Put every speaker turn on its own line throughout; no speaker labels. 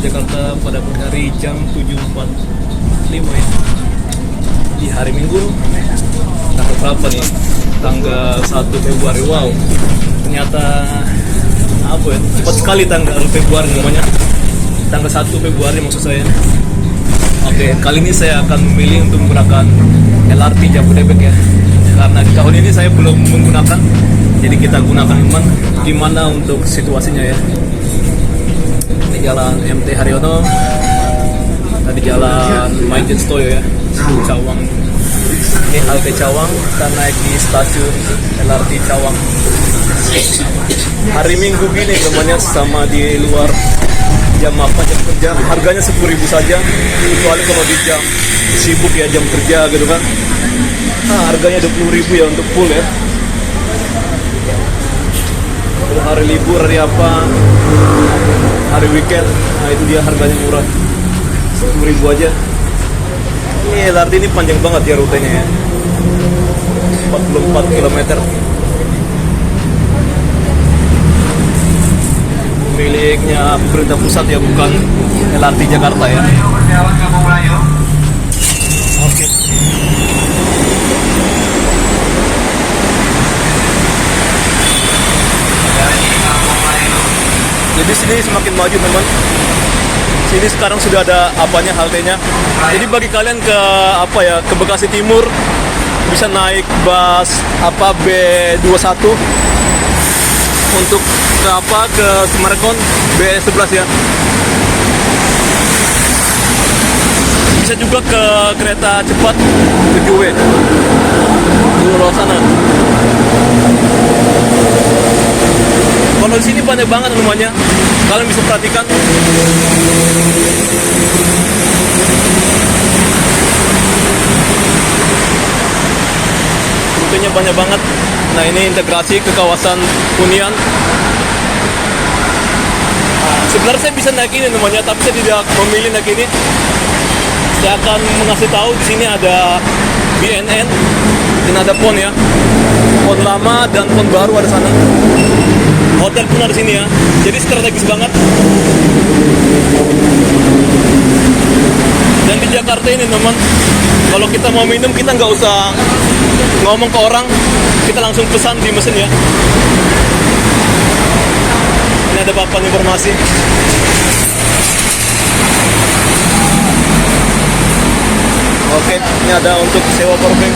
Jakarta pada hari jam 7.45 ya. Di hari Minggu tanggal berapa nih? Tanggal 1 Februari. Wow, ternyata apa ya? Cepat sekali tanggal Februari namanya. Tanggal 1 Februari maksud saya. Oke, kali ini saya akan memilih untuk menggunakan LRT Jabodebek ya. Karena di tahun ini saya belum menggunakan, jadi kita gunakan gimana untuk situasinya ya. Ini jalan MT Haryono, tadi jalan Maijen Stoyo ya, Cawang. Ini halte Cawang, kita naik di stasiun LRT Cawang. Hari Minggu gini namanya, sama di luar jam apa, jam kerja, harganya 10.000 saja, kecuali kalau di jam sibuk ya, jam kerja gitu kan. Nah, harganya 20.000 ya untuk full ya. Kalau hari libur, hari apa, hari weekend, nah itu dia harganya murah, 10.000 aja. Ini LRT ini panjang banget ya rutenya ya, 44 km. Miliknya pemerintah pusat ya, bukan LRT Jakarta ya. Oke. Jadi sini semakin maju teman. Sini sekarang sudah ada apanya, haltenya. Jadi bagi kalian ke apa ya, ke Bekasi Timur bisa naik bus apa B21, untuk ke apa, ke Semarang B11 ya. Bisa juga ke kereta cepat 7W di luar sana. Kalau di sini banyak banget rumahnya, kalian bisa perhatikan. Rutenya banyak banget. Nah, ini integrasi ke kawasan hunian. Sebenarnya saya bisa naik ini namanya, tapi saya tidak memilih naik ini. Saya akan mengasih tahu di sini ada BNN, dan ada PON ya, PON lama dan PON baru ada sana. Hotel pun ada sini ya, jadi strategis banget. Dan di Jakarta ini teman, kalau kita mau minum kita nggak usah ngomong ke orang, kita langsung pesan di mesin ya. Ini ada papan informasi. Oke, ini ada untuk sewa powerbank.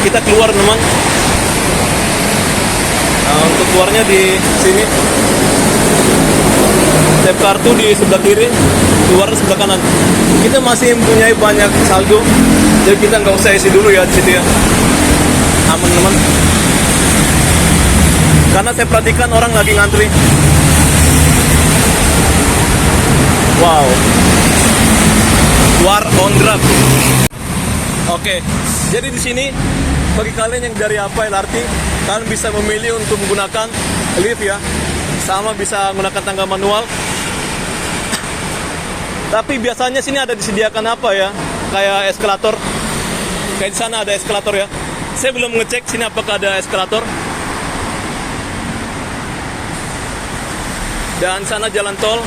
Kita keluar teman. Nah, untuk keluarnya di sini. Tap kartu di sebelah kiri, keluar sebelah kanan. Kita masih mempunyai banyak saldo, jadi kita nggak usah isi dulu ya di situ ya. Aman teman. Karena saya perhatikan orang lagi ngantri. Wow. War on Drug. Oke, jadi di sini bagi kalian yang dari apa LRT, kalian bisa memilih untuk menggunakan lift ya, sama bisa menggunakan tangga manual. Tapi biasanya sini ada disediakan apa ya, kayak eskalator. Kayak di sana ada eskalator ya. Saya belum ngecek sini apakah ada eskalator. Dan sana jalan tol.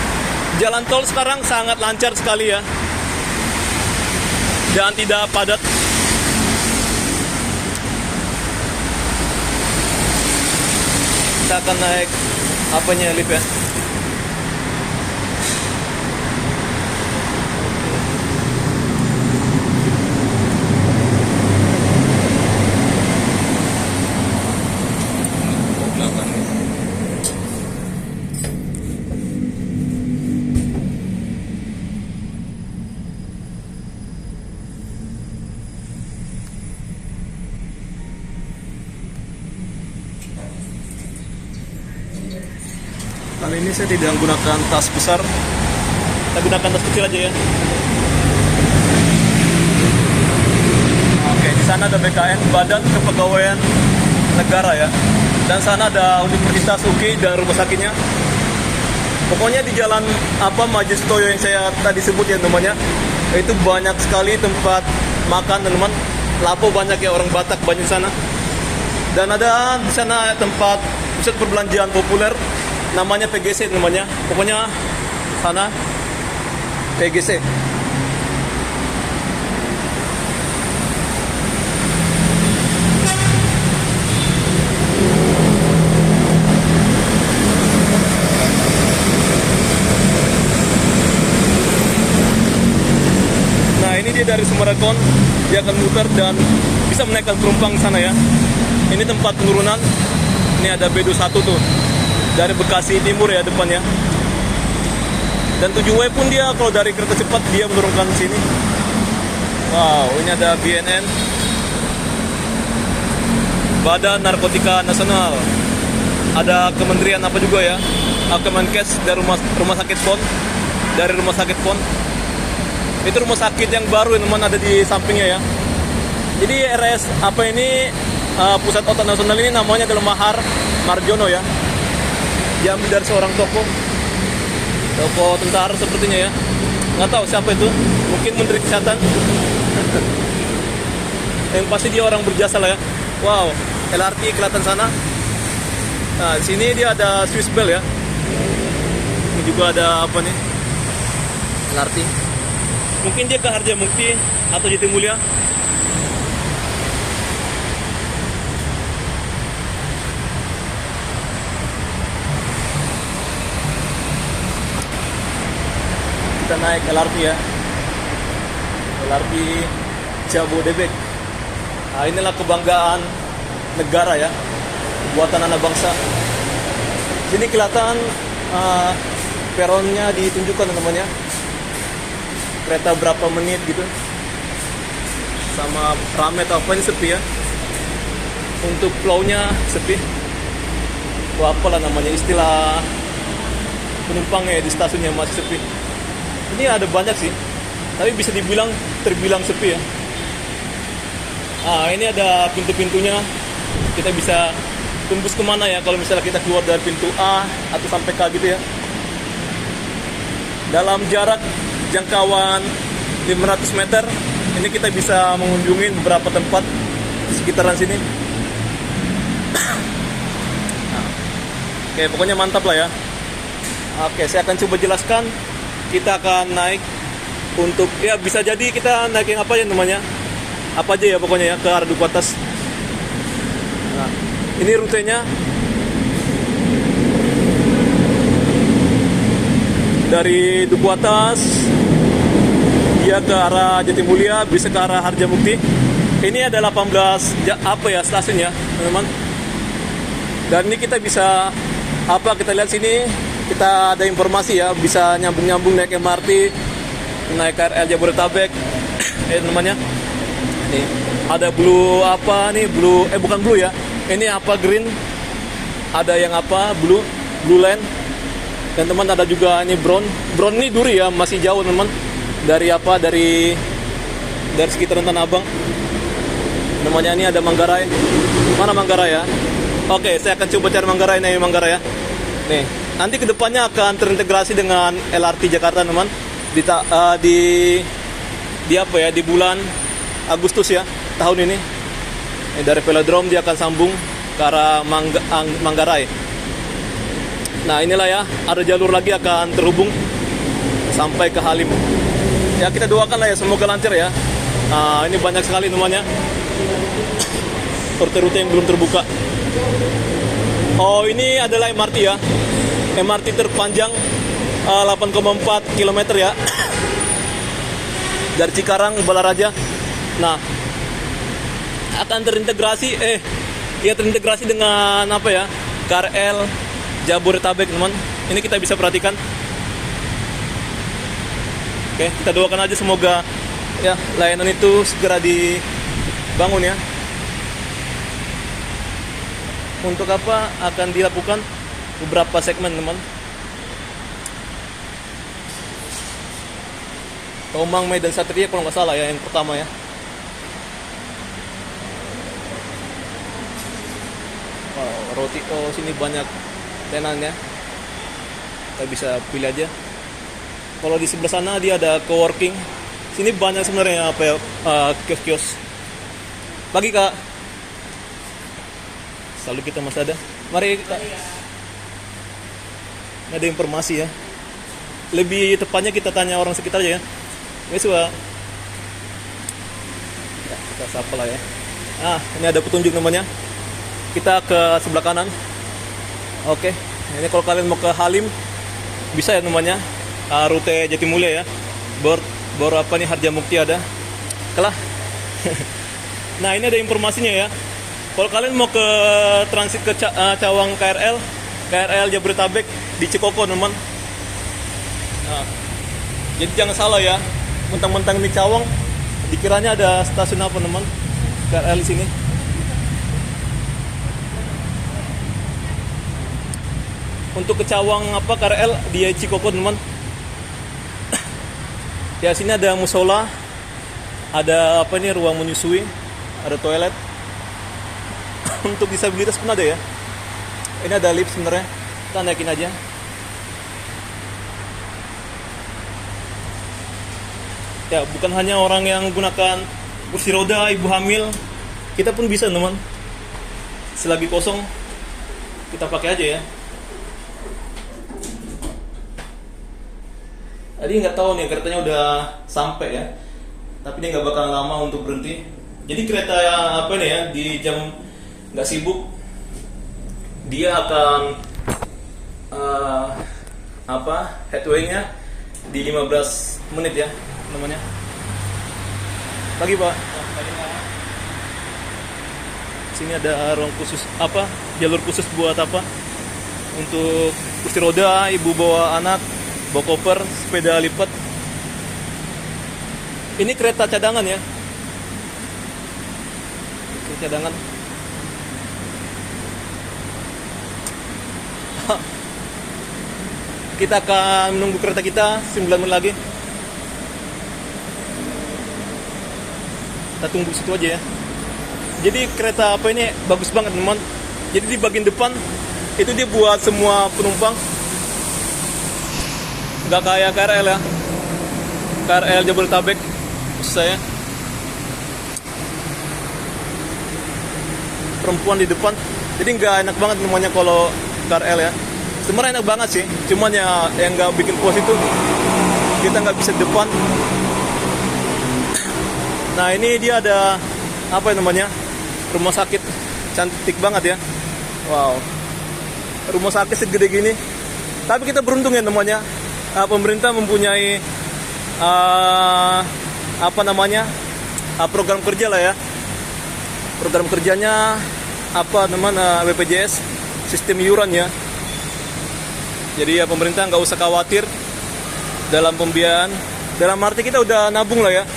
Jalan tol sekarang sangat lancar sekali ya, dan tidak padat. Kita akan naik apanya, lift ya. Kali ini saya tidak menggunakan tas besar, kita gunakan tas kecil aja ya. Oke, di sana ada BKN, Badan Kepegawaian Negara ya, dan sana ada Universitas UKI dan rumah sakitnya. Pokoknya di jalan apa, Maijen Stoyo yang saya tadi sebut ya namanya, itu banyak sekali tempat makan teman. Lapo banyak ya, orang Batak banyak sana. Dan ada di sana tempat pusat perbelanjaan populer. namanya PGC namanya. Pokoknya sana PGC. Nah, ini dia dari Summarecon, dia akan muter dan bisa menaikkan penumpang sana ya. Ini tempat penurunan. Ini ada B21 tuh. Dari Bekasi Timur ya depannya. Dan 7W pun dia kalau dari kereta cepat dia menurunkan sini. Wow, ini ada BNN, Badan Narkotika Nasional. Ada kementerian apa juga ya? Kemenkes dari rumah sakit PON. Dari rumah sakit PON. Itu rumah sakit yang baru teman ada di sampingnya ya. Jadi RS apa ini Pusat Otot Nasional ini namanya adalah Mahar Marjono ya. Diambil dari seorang tokoh tentara sepertinya ya. Nggak tahu siapa itu. Mungkin Menteri Kesehatan. Yang pasti dia orang berjasa lah ya. Wow, LRT kelihatan sana. Nah, di sini dia ada Swiss Bell ya. Ini juga ada apa nih? LRT. Mungkin dia ke Harjamukti atau Jatimulya. Kita naik LRT ya. LRT Jabodebek. Nah, inilah kebanggaan negara ya, buatan anak bangsa. Sini kelihatan peronnya ditunjukkan teman-teman ya. Kereta berapa menit gitu. Sama rame atau apa ini sepi ya. Untuk flow-nya sepi. Wah, apalah namanya istilah penumpangnya di stasiunnya masih sepi. Ini ada banyak sih, tapi bisa terbilang sepi ya. Ah, ini ada pintu-pintunya. Kita bisa tembus kemana ya kalau misalnya kita keluar dari pintu A atau sampai K gitu ya. Dalam jarak jangkauan 500 meter, ini kita bisa mengunjungi beberapa tempat di sekitaran sini. Oke, pokoknya mantap lah ya. Oke, saya akan coba jelaskan. Kita akan naik untuk, ya bisa jadi kita naik yang apa ya namanya, apa aja ya pokoknya ya, ke arah Duku Atas. Nah, ini rutenya dari Duku Atas dia ke arah Jatimulya, bisa ke arah Harjamukti. Ini ada 18 stasiun ya teman-teman. Dan ini kita bisa kita lihat sini. Kita ada informasi ya, bisa nyambung-nyambung naik MRT, naik KRL Jabodetabek. Namanya. Nih, ada blue bukan blue ya. Ini apa green. Ada yang apa blue line. Dan teman ada juga ini brown. Brown ini Duri ya, masih jauh teman. Dari sekitaran Tanah Abang. Namanya ini ada Manggarai. Mana Manggarai ya? Oke, saya akan coba cari Manggarai ya. Nih, nanti kedepannya akan terintegrasi dengan LRT Jakarta teman. Di bulan Agustus ya tahun ini. Dari Velodrome dia akan sambung ke arah Manggarai. Nah, inilah ya, ada jalur lagi akan terhubung sampai ke Halim. Ya, kita doakan lah ya, semoga lancar ya. Nah, ini banyak sekali namanya rute-rute yang belum terbuka. Oh, ini adalah MRT ya. MRT terpanjang 8,4 km ya. Dari Cikarang ke Balaraja. Nah, akan terintegrasi dengan apa ya? KRL Jabodetabek, teman. Ini kita bisa perhatikan. Oke, kita doakan aja semoga ya layanan itu segera dibangun ya. Untuk apa akan dilakukan beberapa segmen teman. Tomang, Medan, Satria kalau nggak salah ya yang pertama ya. Roti sini banyak tenan ya. Kita bisa pilih aja. Kalau di sebelah sana dia ada coworking. Sini banyak sebenarnya apa ya, kios-kios. Pagi Kak. Selalu kita masih ada. Mari Kak. Ini ada informasi ya. Lebih tepatnya kita tanya orang sekitar aja ya. Guys, ya, kita sapa lah ya. Nah, ini ada petunjuk namanya. Kita ke sebelah kanan. Oke, ini kalau kalian mau ke Halim bisa ya namanya. Rute Jatimulya ya. Bor apa nih, Harjamukti ada. Kalah. Nah, ini ada informasinya ya. Kalau kalian mau ke transit ke Cawang KRL Jabodetabek di Cikoko teman. Nah, jadi jangan salah ya, mentang-mentang di Cawang dikiranya ada stasiun apa teman, KRL di sini. Untuk ke Cawang apa KRL di Cikoko teman. Ya, sini ada musola, ada apa nih, ruang menyusui, ada toilet. Untuk disabilitas pun ada ya. Ini ada lift sebenarnya, kita naikin aja. Ya, bukan hanya orang yang gunakan kursi roda, ibu hamil, kita pun bisa teman. Selagi kosong kita pakai aja ya. Tadi nggak tahu nih keretanya udah sampai ya, tapi dia nggak bakal lama untuk berhenti. Jadi kereta apa nih ya, di jam nggak sibuk dia akan headway-nya di 15 menit ya namanya. Lagi Pak. Sini ada ruang khusus apa? Jalur khusus buat apa? Untuk kursi roda, ibu bawa anak, bawa koper, sepeda lipat. Ini kereta cadangan ya. Kereta cadangan. Kita akan menunggu kereta kita 9 menit lagi. Kita tunggu situ aja ya. Jadi kereta apa ini bagus banget teman. Jadi di bagian depan itu dia buat semua penumpang. Nggak kayak KRL ya. KRL Jabodetabek maksud saya. Perempuan di depan. Jadi nggak enak banget namanya kalau KRL ya. Sebenarnya enak banget sih. Cuman ya yang nggak bikin puas itu kita nggak bisa depan. Nah, ini dia ada apa namanya, rumah sakit, cantik banget ya. Wow, rumah sakit segede gini. Tapi kita beruntung ya namanya, pemerintah mempunyai program kerja lah ya. Program kerjanya apa namanya, BPJS, sistem iuran ya. Jadi ya pemerintah nggak usah khawatir dalam pembiayaan. Dalam arti kita udah nabung lah ya,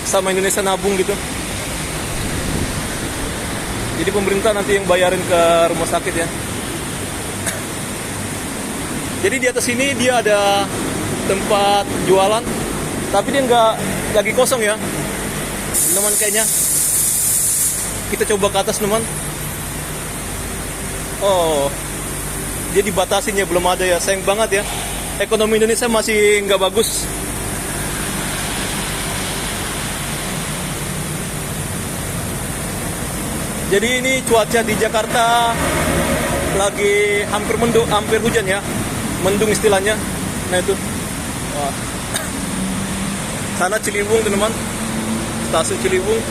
sama Indonesia nabung gitu. Jadi pemerintah nanti yang bayarin ke rumah sakit ya. Jadi di atas sini dia ada tempat jualan, tapi dia nggak lagi kosong ya teman kayaknya. Kita coba ke atas teman. Oh, dia dibatasin ya, belum ada ya. Sayang banget ya, ekonomi Indonesia masih nggak bagus. Jadi ini cuaca di Jakarta lagi hampir hujan ya, mendung istilahnya. Nah itu, wah. Sana Ciliwung teman-teman, stasiun Ciliwung,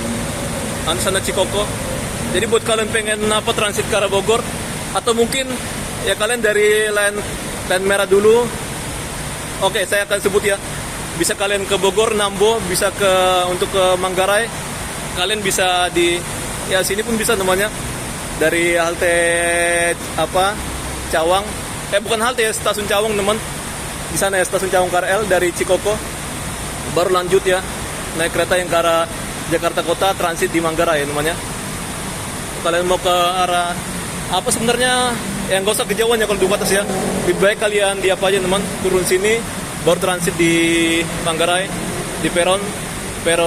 sana Cikoko. Jadi buat kalian pengen transit ke arah Bogor, atau mungkin ya kalian dari line merah dulu. Oke, saya akan sebut ya. Bisa kalian ke Bogor, Nambo, bisa untuk ke Manggarai. Kalian bisa ya sini pun bisa namanya, dari halte Cawang, bukan halte ya, stasiun Cawang teman. Di sana ya stasiun Cawang KRL dari Cikoko, baru lanjut ya naik kereta yang ke arah Jakarta Kota, transit di Manggarai namanya. Kalian mau ke arah apa sebenarnya, yang gak usah kejauhan ya kalau di atas ya. Lebih baik kalian di apa aja teman, turun sini baru transit di Manggarai, di peron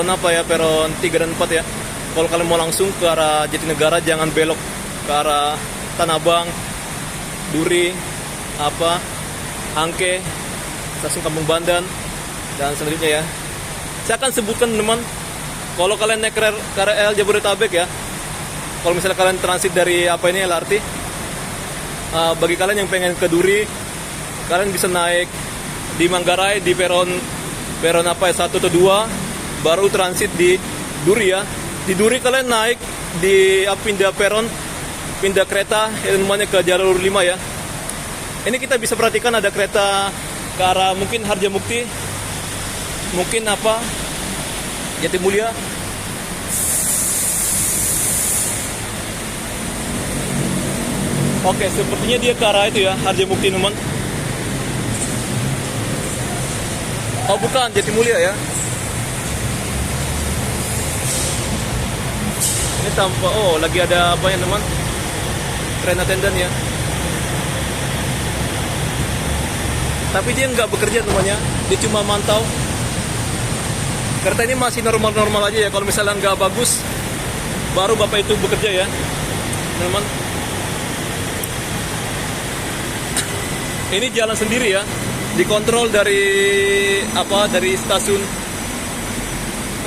apa ya, peron 3 dan 4 ya. Kalau kalian mau langsung ke arah Jatinegara, jangan belok ke arah Tanah Abang, Duri, Angke, stasiun Kampung Bandan, dan selanjutnya ya. Saya akan sebutkan teman, kalau kalian naik KRL Jabodetabek ya, kalau misalnya kalian transit dari LRT, bagi kalian yang pengen ke Duri, kalian bisa naik di Manggarai di peron apa ya, 1 atau 2, baru transit di Duri ya. Di Duri kalian naik di pindah peron, pindah kereta yang namanya ke jalur 5 ya. Ini kita bisa perhatikan ada kereta ke arah mungkin Harjamukti, mungkin apa Jatimulya. Oke, sepertinya dia ke arah itu ya, Harjamukti teman. Oh bukan, Jatimulya ya. Ini tanpa, oh lagi ada apa ya teman, train attendant ya. Tapi dia nggak bekerja temannya, dia cuma mantau. Kereta ini masih normal-normal aja ya. Kalau misalnya nggak bagus, baru bapak itu bekerja ya teman. Ini jalan sendiri ya, dikontrol dari dari stasiun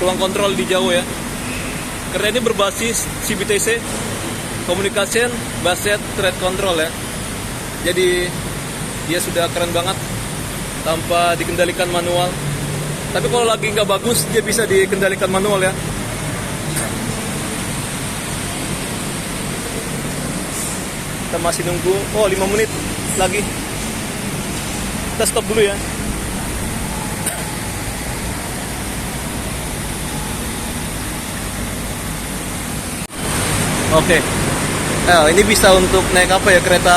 ruang kontrol di jauh ya. Karena ini berbasis CBTC, Communication Based Trade Control ya. Jadi dia sudah keren banget tanpa dikendalikan manual. Tapi kalau lagi nggak bagus, dia bisa dikendalikan manual ya. Kita masih nunggu, 5 menit lagi. Kita stop dulu ya. Oke. Ini bisa untuk naik apa ya, kereta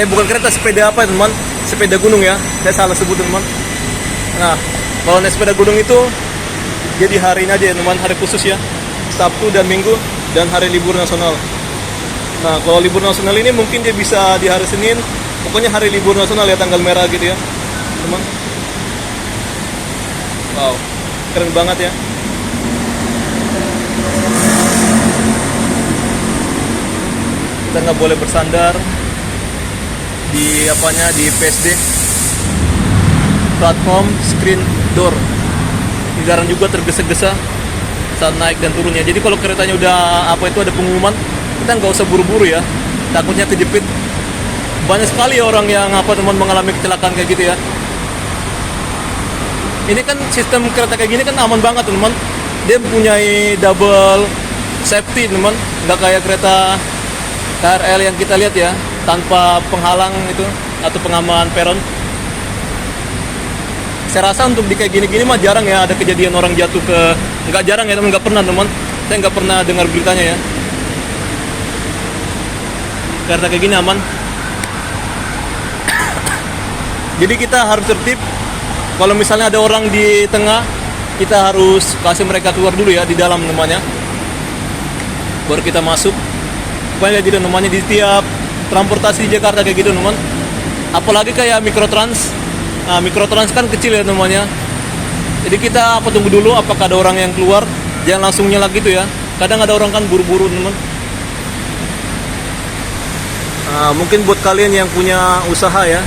bukan kereta, sepeda apa ya teman, sepeda gunung ya, saya salah sebut teman. Nah, kalau naik sepeda gunung itu jadi hari ini aja ya teman, hari khusus ya, Sabtu dan Minggu dan hari libur nasional. Nah, kalau libur nasional ini mungkin dia bisa di hari Senin, pokoknya hari libur nasional ya, tanggal merah gitu ya teman. Wow, keren banget ya. Kita nggak boleh bersandar di di PSD, platform screen door. Kendaraan juga tergesa-gesa saat naik dan turunnya. Jadi kalau keretanya udah ada pengumuman, kita nggak usah buru-buru ya, takutnya kejepit. Banyak sekali orang yang teman mengalami kecelakaan kayak gitu ya. Ini kan sistem kereta kayak gini kan aman banget teman. Dia mempunyai double safety teman, nggak kayak kereta KRL yang kita lihat ya, tanpa penghalang itu atau pengaman peron. Saya rasa untuk di kayak gini-gini mah jarang ya ada kejadian orang jatuh nggak jarang ya teman, nggak pernah teman. Saya nggak pernah dengar beritanya ya. Kereta kayak gini aman. Jadi kita harus tertib. Kalau misalnya ada orang di tengah, kita harus kasih mereka keluar dulu ya di dalam namanya. Baru kita masuk. Banyak gitu namanya di tiap transportasi di Jakarta kayak gitu teman. Apalagi kayak mikrotrans. Nah, mikrotrans kan kecil ya namanya. Jadi kita tunggu dulu apakah ada orang yang keluar, jangan langsung nyala gitu ya. Kadang ada orang kan buru-buru teman. Mungkin buat kalian yang punya usaha ya,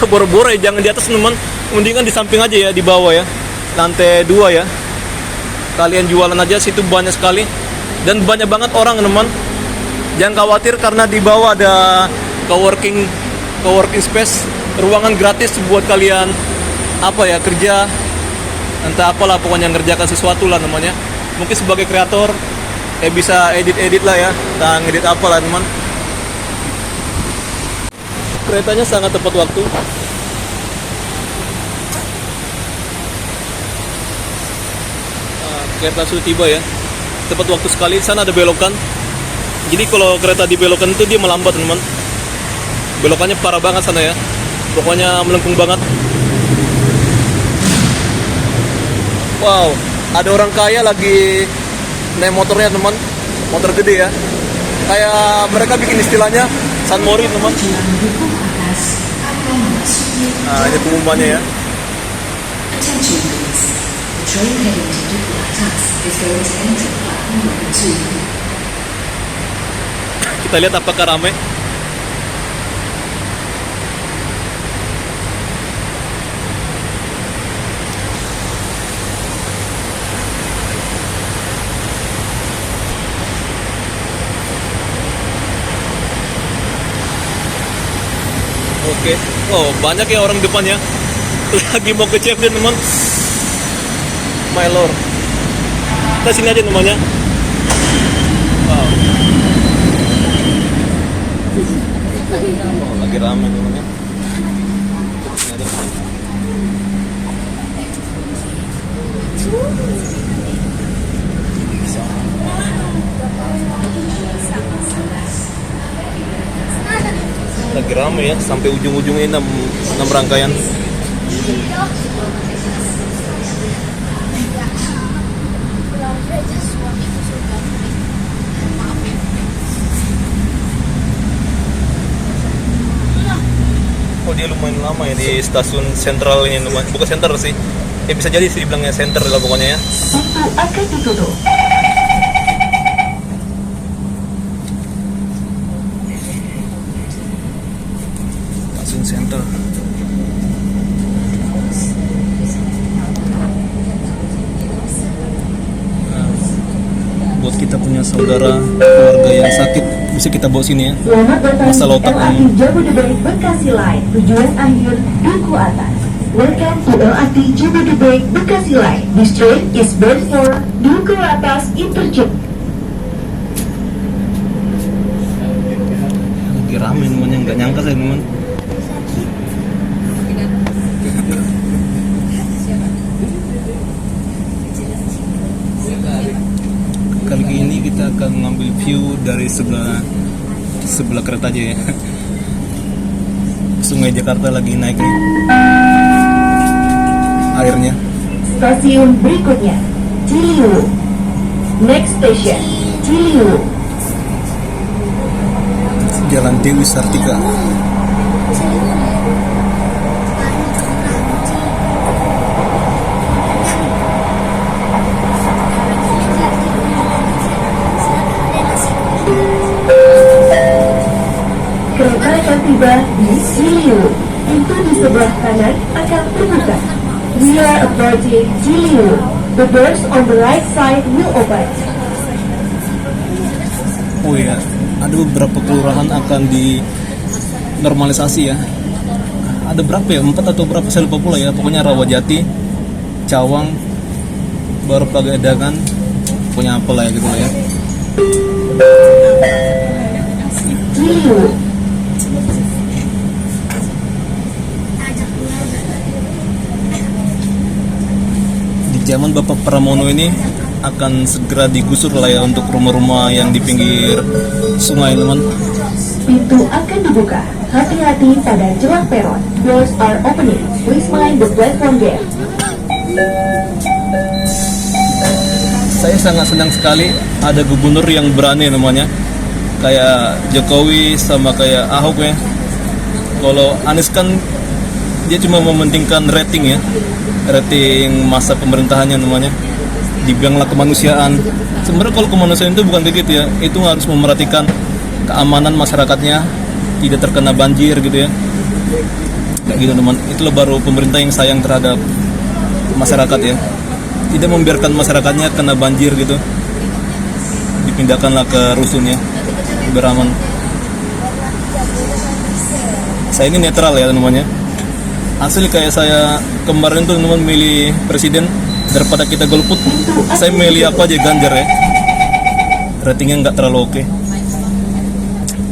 boro-boro ya, jangan di atas teman, mendingan di samping aja ya, di bawah ya, lantai 2 ya. Kalian jualan aja, situ banyak sekali dan banyak banget orang teman. Jangan khawatir karena di bawah ada coworking space, ruangan gratis buat kalian kerja, entah apalah pokoknya ngerjakan sesuatu lah namanya. Mungkin sebagai kreator bisa edit lah ya, dan edit apalah teman. Keretanya sangat tepat waktu. Kereta sudah tiba ya, tepat waktu sekali. Sana ada belokan. Jadi kalau kereta dibelokkan itu dia melambat teman. Belokannya parah banget sana ya. Pokoknya melengkung banget. Wow, ada orang kaya lagi naik motornya teman. Motor gede ya. Kayak mereka bikin istilahnya San Mori teman. Nah, ini pengumumannya ya. Kita lihat apakah ramai. Oh, banyak ya orang depannya. Lagi mau ke CFD teman. My lord. Kita sini aja namanya. Wow. Oh, lagi ramai namanya. Sini aja. Lagi ramai ya, sampai ujung-ujungnya 6 rangkaian. Oh, dia lumayan lama ya di stasiun sentral ini, bukan sentral sih. Ya bisa jadi sih dibilangnya center lah pokoknya ya.
Pintu akan ditutup.
Stasiun center. Nah, buat kita punya saudara keluarga yang sakit bisa kita bawa sini ya.
Selamat datang
Masalah
di
otak
LRT
ini.
Jabodebek Bekasi Line. Tujuan akhir Duku Atas. Welcome to LRT Jabodebek Bekasi Line. This train is bound for Duku Atas Interchange.
Lagi rame namanya, nggak nyangka saya teman. Kali ini kita akan mengambil view dari sebelah kereta aja ya. Sungai Jakarta lagi naik nih airnya.
Stasiun berikutnya Ciliwung. Next station Ciliwung.
Jalan Dewi Sartika.
Kereta akan tiba di Ciliwung. Pintu di sebelah kanan akan terbuka. We are approaching Ciliwung. The doors on the right side will open.
Oh ya, ada beberapa kelurahan akan dinormalisasi ya. Ada berapa ya? 4 atau berapa saya lupa pula ya. Pokoknya Rawajati, Cawang, baru Pagadangan, pokoknya apalah ya gitu lah ya.
Ciliwung.
Di zaman Bapak Pramono ini akan segera digusur lah ya untuk rumah-rumah yang di pinggir sungai teman.
Pintu akan dibuka. Hati-hati pada celah peron. Doors are opening. Please mind the platform gate.
Saya sangat senang sekali ada gubernur yang berani namanya. Kayak Jokowi sama kayak Ahok ya. Kalau Anies kan dia cuma mementingkan rating ya, rating masa pemerintahannya namanya. Dibilanglah kemanusiaan. Sebenarnya kalau kemanusiaan itu bukan begitu ya. Itu harus memerhatikan keamanan masyarakatnya, tidak terkena banjir gitu ya. Kayak gitu teman. Itulah baru pemerintah yang sayang terhadap masyarakat ya. Tidak membiarkan masyarakatnya kena banjir gitu. Dipindahkanlah ke rusunnya. Beraman. Saya ini netral ya namanya. Asli kayak saya kemarin tuh teman milih presiden, daripada kita golput, saya milih apa aja Ganjar ya. Ratingnya nggak terlalu oke.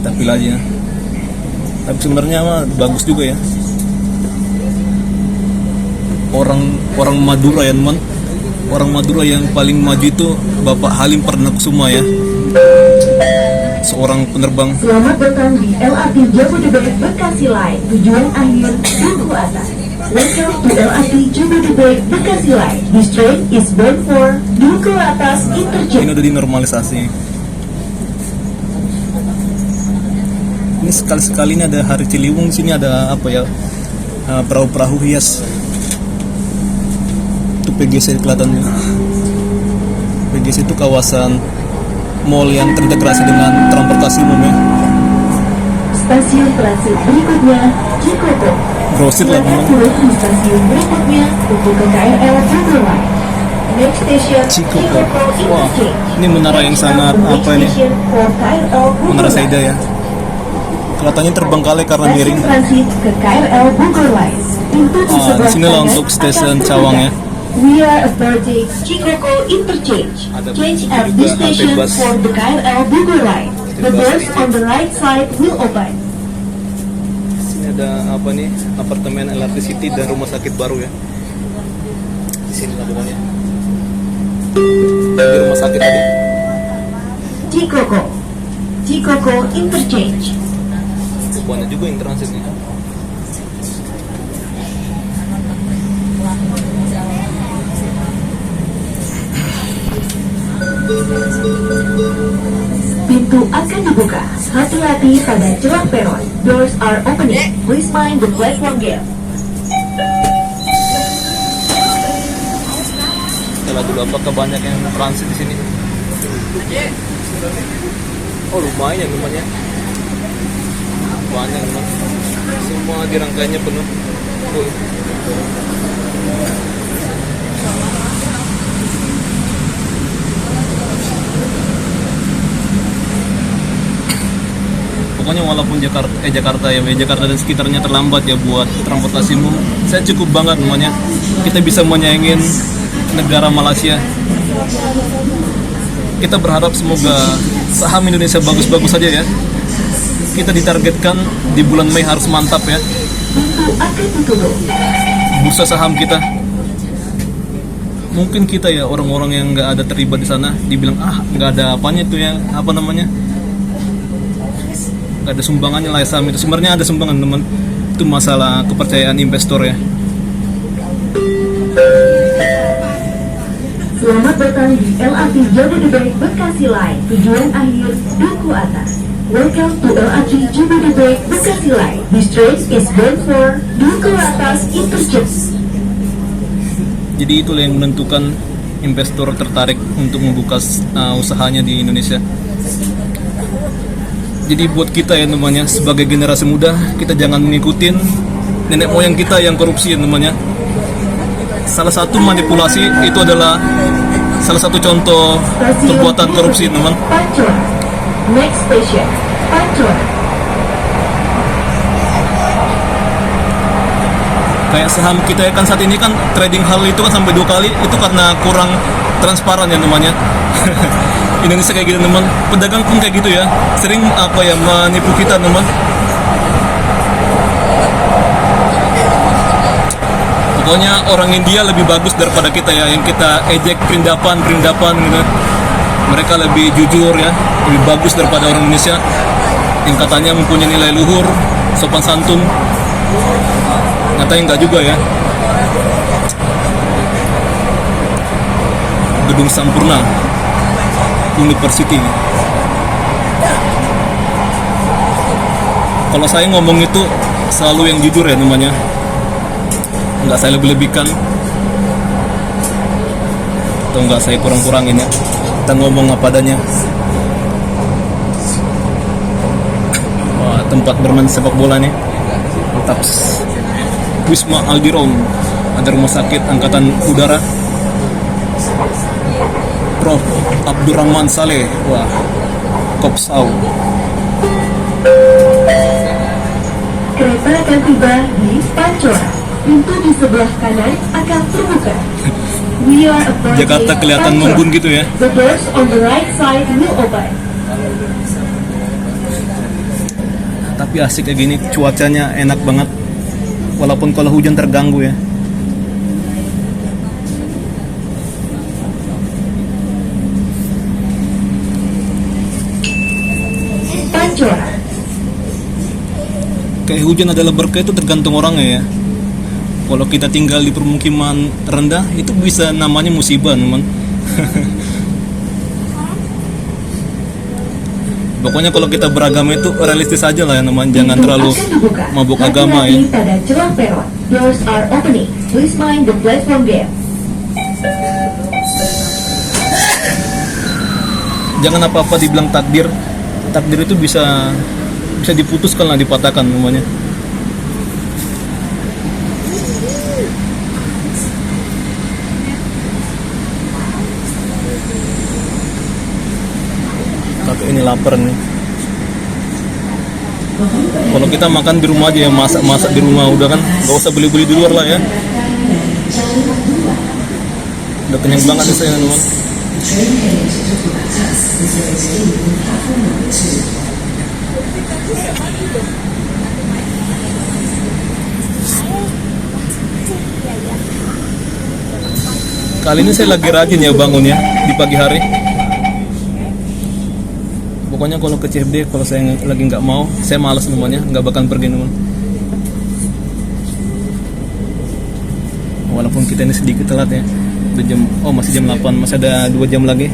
Tapi aja. Tapi sebenarnya mah bagus juga ya. Orang Madura ya teman. Orang Madura yang paling maju itu Bapak Halim Perdanakusuma ya. Seorang penerbang.
Selamat datang di LRT Jabodebek Bekasi Line. Tujuan akhir Duku Atas. Welcome to LRT Jabodebek Bekasi Line. This train is bound for Duku Atas Interchange.
Ini udah dinormalisasi. Ini sekali-sekali ini ada Hari Ciliwung, sini ada apa ya? Perahu-perahu hias. Itu PGC kelihatannya. PGC itu kawasan mall yang terintegrasi dengan transportasi umum ya.
Stasiun transit berikutnya Cikopo.
Grosir lah teman.
Silakan stasiun berikutnya untuk ke KRL Jakarta Line. Next station
Cikopo.
Cikopo
Wah,
Interchange.
ini menara yang sangat apa ini?
Station for KRL
Menara
Jakarta.
Saida ya. Kelihatannya terbengkalai karena
Langsung
miring.
transit ke KRL Bogor Line. Pintu di
Ah,
sebelah
di sinilah
kanan
untuk stasiun
akan terbuka.
Cawang ya.
We are approaching Cikoko Interchange.
Ada
Change
juga
at this
halte
station
bus.
for the KRL Bogor Line. The
bus
doors
itu.
on the right side will open.
Sini ada apa nih? Apartemen LRT City dan rumah sakit baru ya. Di sini lah pokoknya. Di rumah sakit tadi.
Cikoko Interchange.
Banyak juga yang transit nih.
Pintu akan dibuka. Hati-hati pada celah peron. Doors are opening. Please mind the platform gate.
Kita dulu apakah banyak yang transit di sini? Oh lumayan lumayan. Banyak memang. Semua dirangkainya penuh. Full. Pokoknya walaupun Jakarta dan sekitarnya terlambat ya buat transportasi umum, saya cukup banget namanya. Kita bisa menyaingin negara Malaysia. Kita berharap semoga saham Indonesia bagus-bagus saja ya. Kita ditargetkan di bulan Mei harus mantap ya.
Pintu akan ditutup.
Bursa saham kita. Mungkin kita ya orang-orang yang nggak ada terlibat di sana dibilang nggak ada apanya itu ya, apa namanya, nggak ada sumbangannya lah saham itu. Sebenarnya ada sumbangan teman. Itu masalah kepercayaan investor ya.
Selamat datang di LRT Jabodebek Bekasi Line. Tujuan akhir Duku Atas. Welcome to LRT Jabodebek Bekasi Line. This train is bound for Duku Atas Interchange.
Jadi itulah yang menentukan investor tertarik untuk membuka usahanya di Indonesia. Jadi buat kita ya namanya sebagai generasi muda, kita jangan mengikutin nenek moyang kita yang korupsi ya namanya. Salah satu manipulasi itu adalah salah satu contoh perbuatan korupsi teman.
Pancoran. Next station, Pancoran.
Kayak saham kita ya kan saat ini kan trading hal itu kan sampai 2 kali, itu karena kurang transparan ya namanya. Indonesia kayak gitu teman, pedagang pun kayak gitu ya, sering apa ya menipu kita teman. Pokoknya orang India lebih bagus daripada kita ya, yang kita ejek perindapan gitu. Mereka lebih jujur ya, lebih bagus daripada orang Indonesia yang katanya mempunyai nilai luhur, sopan santun. Nyatanya enggak juga ya. Gedung Sampurna University. Kalau saya ngomong itu selalu yang jujur ya namanya, nggak saya lebih-lebihkan atau nggak saya kurang-kurangin ya. Kita ngomong apa adanya. Wah, tempat bermain sepak bola nih mantap. Wisma Aldiron, ada rumah sakit angkatan udara. Prof. Abdurrahman Saleh, wah, Kopsau.
Kereta akan tiba di Pancoran. Pintu di sebelah kanan akan terbuka. We are approaching
Jakarta kelihatan
Pancoran.
membun gitu ya.
The doors on the right side will open.
Tapi asik kayak gini, cuacanya enak banget. Walaupun kalau hujan terganggu ya.
Pancoran.
Kayak hujan adalah berkah itu tergantung orangnya ya. Kalau kita tinggal di permukiman rendah itu bisa namanya musibah teman. Pokoknya kalau kita beragama itu realistis aja lah ya teman. Jangan
Pintu
terlalu
akan dibuka.
mabuk agama ya.
Hati-hati pada celah peron. Doors are opening. Please mind the platform gate.
Jangan apa-apa dibilang takdir. Takdir itu bisa diputuskan lah, dipatahkan namanya. Tapi ini lapar nih. Kalau kita makan di rumah aja ya, masak di rumah udah kan, gak usah beli-beli di luar lah ya. Udah kenyang banget nih saya teman. Kali ini saya lagi rajin ya bangun ya di pagi hari. Pokoknya kalau ke CFD, kalau saya lagi nggak mau, saya malas namanya, nggak bakal pergi teman. Walaupun kita ini sedikit telat ya, udah jam, masih jam 8, masih ada 2 jam lagi.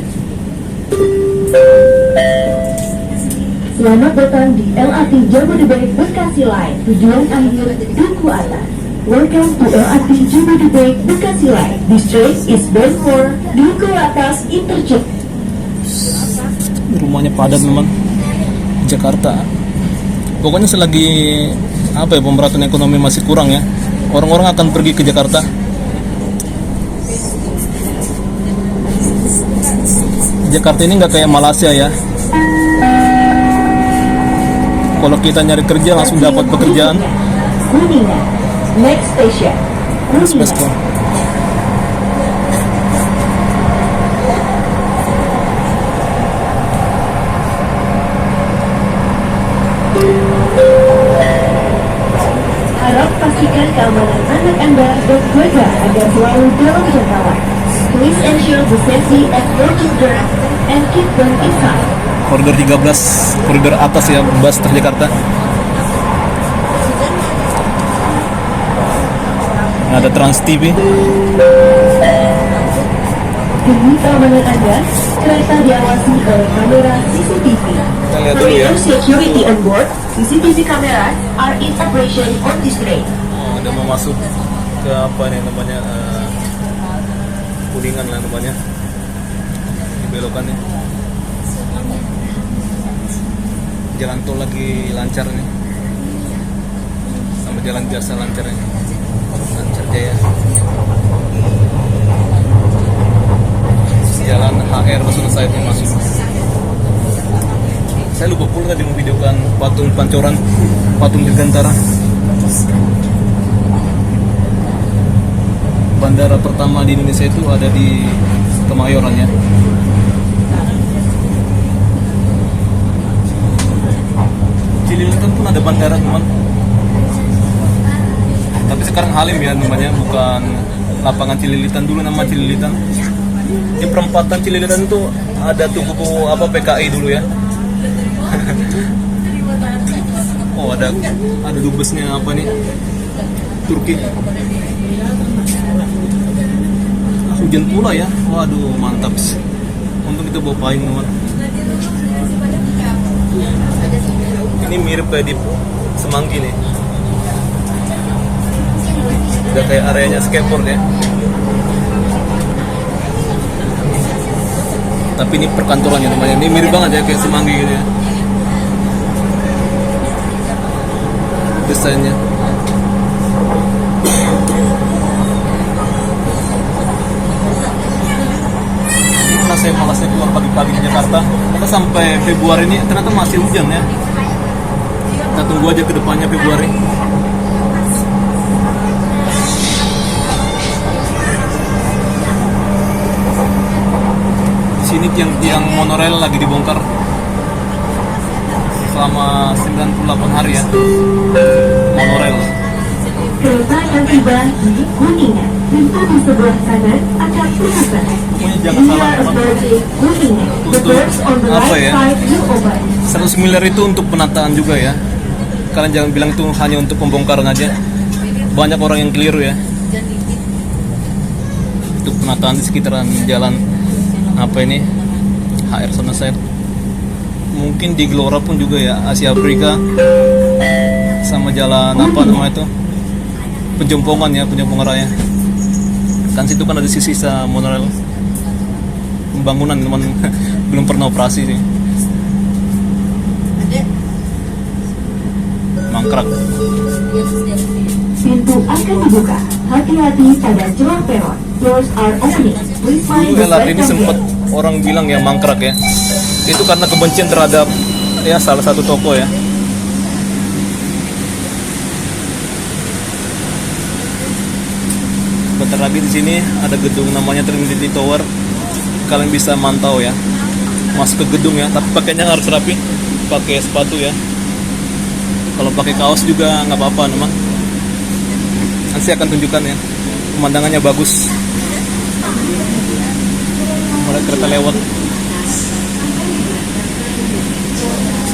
Selamat datang di LRT Jabodebek Bekasi Line, tujuan akhir Duku Atas. Welcome to LRT Jabodebek Bekasi Line. This train is bound for Duku Atas Interchange.
Rumahnya padat memang Jakarta. Pokoknya selagi pemerataan ekonomi masih kurang ya, orang-orang akan pergi ke Jakarta. Jakarta ini nggak kayak Malaysia ya. Kalau kita nyari kerja langsung dapat pekerjaan.
Kuningan. Next station. Kuningan. Harap pastikan keamanan anak Anda dan keluarga agar selalu dalam jangkauan. Please ensure the safety of your children and keep them inside.
Koridor 13, koridor atas ya, bus Transjakarta. Ada Trans TV.
Demi keamanan Anda, kereta diawasi oleh kamera CCTV.
Kita lihat dulu ya.
For security on board, CCTV cameras are in operation on this train.
Ada mau masuk ke apa nih namanya, Kuningan lah namanya, di belokannya. Jalan tol lagi lancar nih, sama jalan biasa lancarnya, lancar jaya. Jalan HR maksud saya itu masuk. Saya lupa pula tadi memvideokan patung Pancoran, patung Dirgantara. Bandara pertama di Indonesia itu ada di Kemayoran ya. Cililitan pun ada bandara teman. Tapi sekarang Halim ya namanya, bukan lapangan Cililitan. Dulu nama Cililitan. Di perempatan Cililitan itu ada tugu PKI dulu ya. Oh ada dubesnya apa nih, Turki. Hujan pula ya, waduh mantap sih. Untung kita bawa payung teman. Ini mirip kayak di Semanggi nih. Udah kayak areanya skateboard ya. Tapi ini perkantorannya namanya. Ini mirip banget ya kayak Semanggi gitu ya. Desainnya. Karena saya malasnya keluar pagi-pagi di Jakarta. Maka sampai Februari ini ternyata masih hujan ya. Kita tunggu aja ke depannya Februari. Di sini tiang monorail lagi dibongkar selama 98 hari ya. Monorail.
Kereta yang tiba di Kuningan. Pintu di sebelah kanan akan terbuka.
Pokoknya jangan salah teman.
Kuningan. The doors on the
Apa
right
ya?
side will open.
100 miliar itu untuk penataan juga ya. Kalian jangan bilang itu hanya untuk pembongkaran aja. Banyak orang yang keliru ya. Untuk penataan di sekitaran jalan HR Sonaset. Mungkin di Gelora pun juga ya, Asia Afrika. Sama jalan itu? Penjompongan ya, Penjompongan Raya. Kan situ kan ada sisa monorail. Pembangunan teman belum pernah operasi sih. Mangkrak.
Pintu akan dibuka. Hati-hati pada celah peron. Doors are opening. Please mind the
LRT ini
welcome
sempat
gate.
orang bilang ya mangkrak ya. Itu karena kebencian terhadap ya salah satu toko ya. Bentar lagi di sini ada gedung namanya Trinity Tower. Kalian bisa mantau ya, masuk ke gedung ya. Tapi pakainya harus rapi, pakai sepatu ya. Kalau pakai kaos juga nggak apa-apa teman. Nanti akan tunjukkan ya, pemandangannya bagus. Mulai kereta lewat.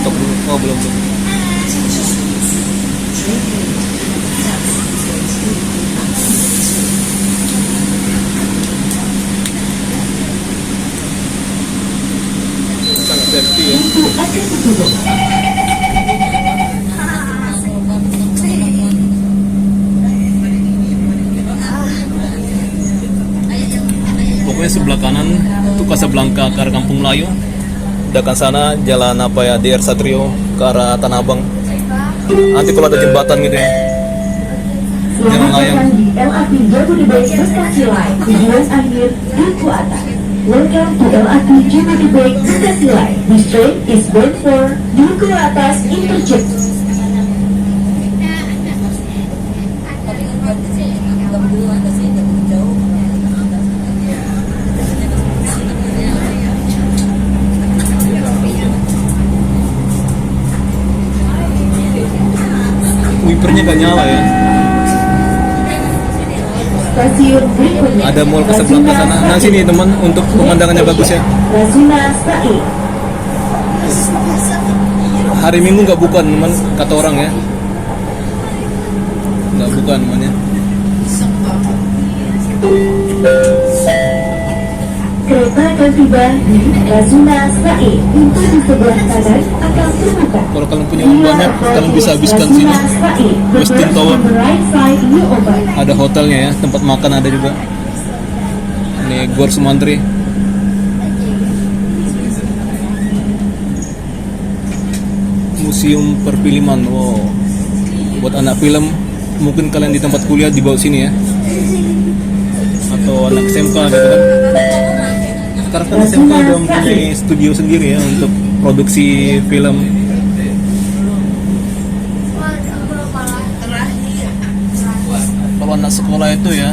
Stop dulu. Oh belum. Sangat safety ya.
Pintu akan ditutup.
Pokoknya sebelah kanan itu Casablanca ke arah Kampung Melayu. Dekat sana jalan apa ya, DR Satrio ke arah Tanah Abang. Nanti kalau ada jembatan gitu ya, jalan
Selamat
layang.
datang di LRT Jabodebek Bekasi Line, tujuan akhir Duku Atas. Welcome to LRT Jabodebek Bekasi Line. This train is bound for Duku Atas Interchange.
Wipernya gak nyala ya.
Stasiun berikutnya.
Ada mall Casablanca sana. Nah sini teman, untuk pemandangannya bagus ya.
Rasuna Said.
Hari Minggu nggak buka teman, kata orang ya. Nggak buka namanya.
Kereta akan tiba di Rasuna Said. Pintu di sebelah kanan akan terbuka.
Kalau kalian punya uang banyak, kalian bisa habiskan sini. Westin Tower. Ada hotelnya ya, tempat makan ada juga. Ini Gor Sumantri. Museum Perfilman. Wow. Buat anak film, mungkin kalian di tempat kuliah di bawah sini ya. Atau anak SMK gitu kan. Sekarang kan SMK udah mempunyai studio sendiri ya untuk produksi film. Kalau anak sekolah itu ya,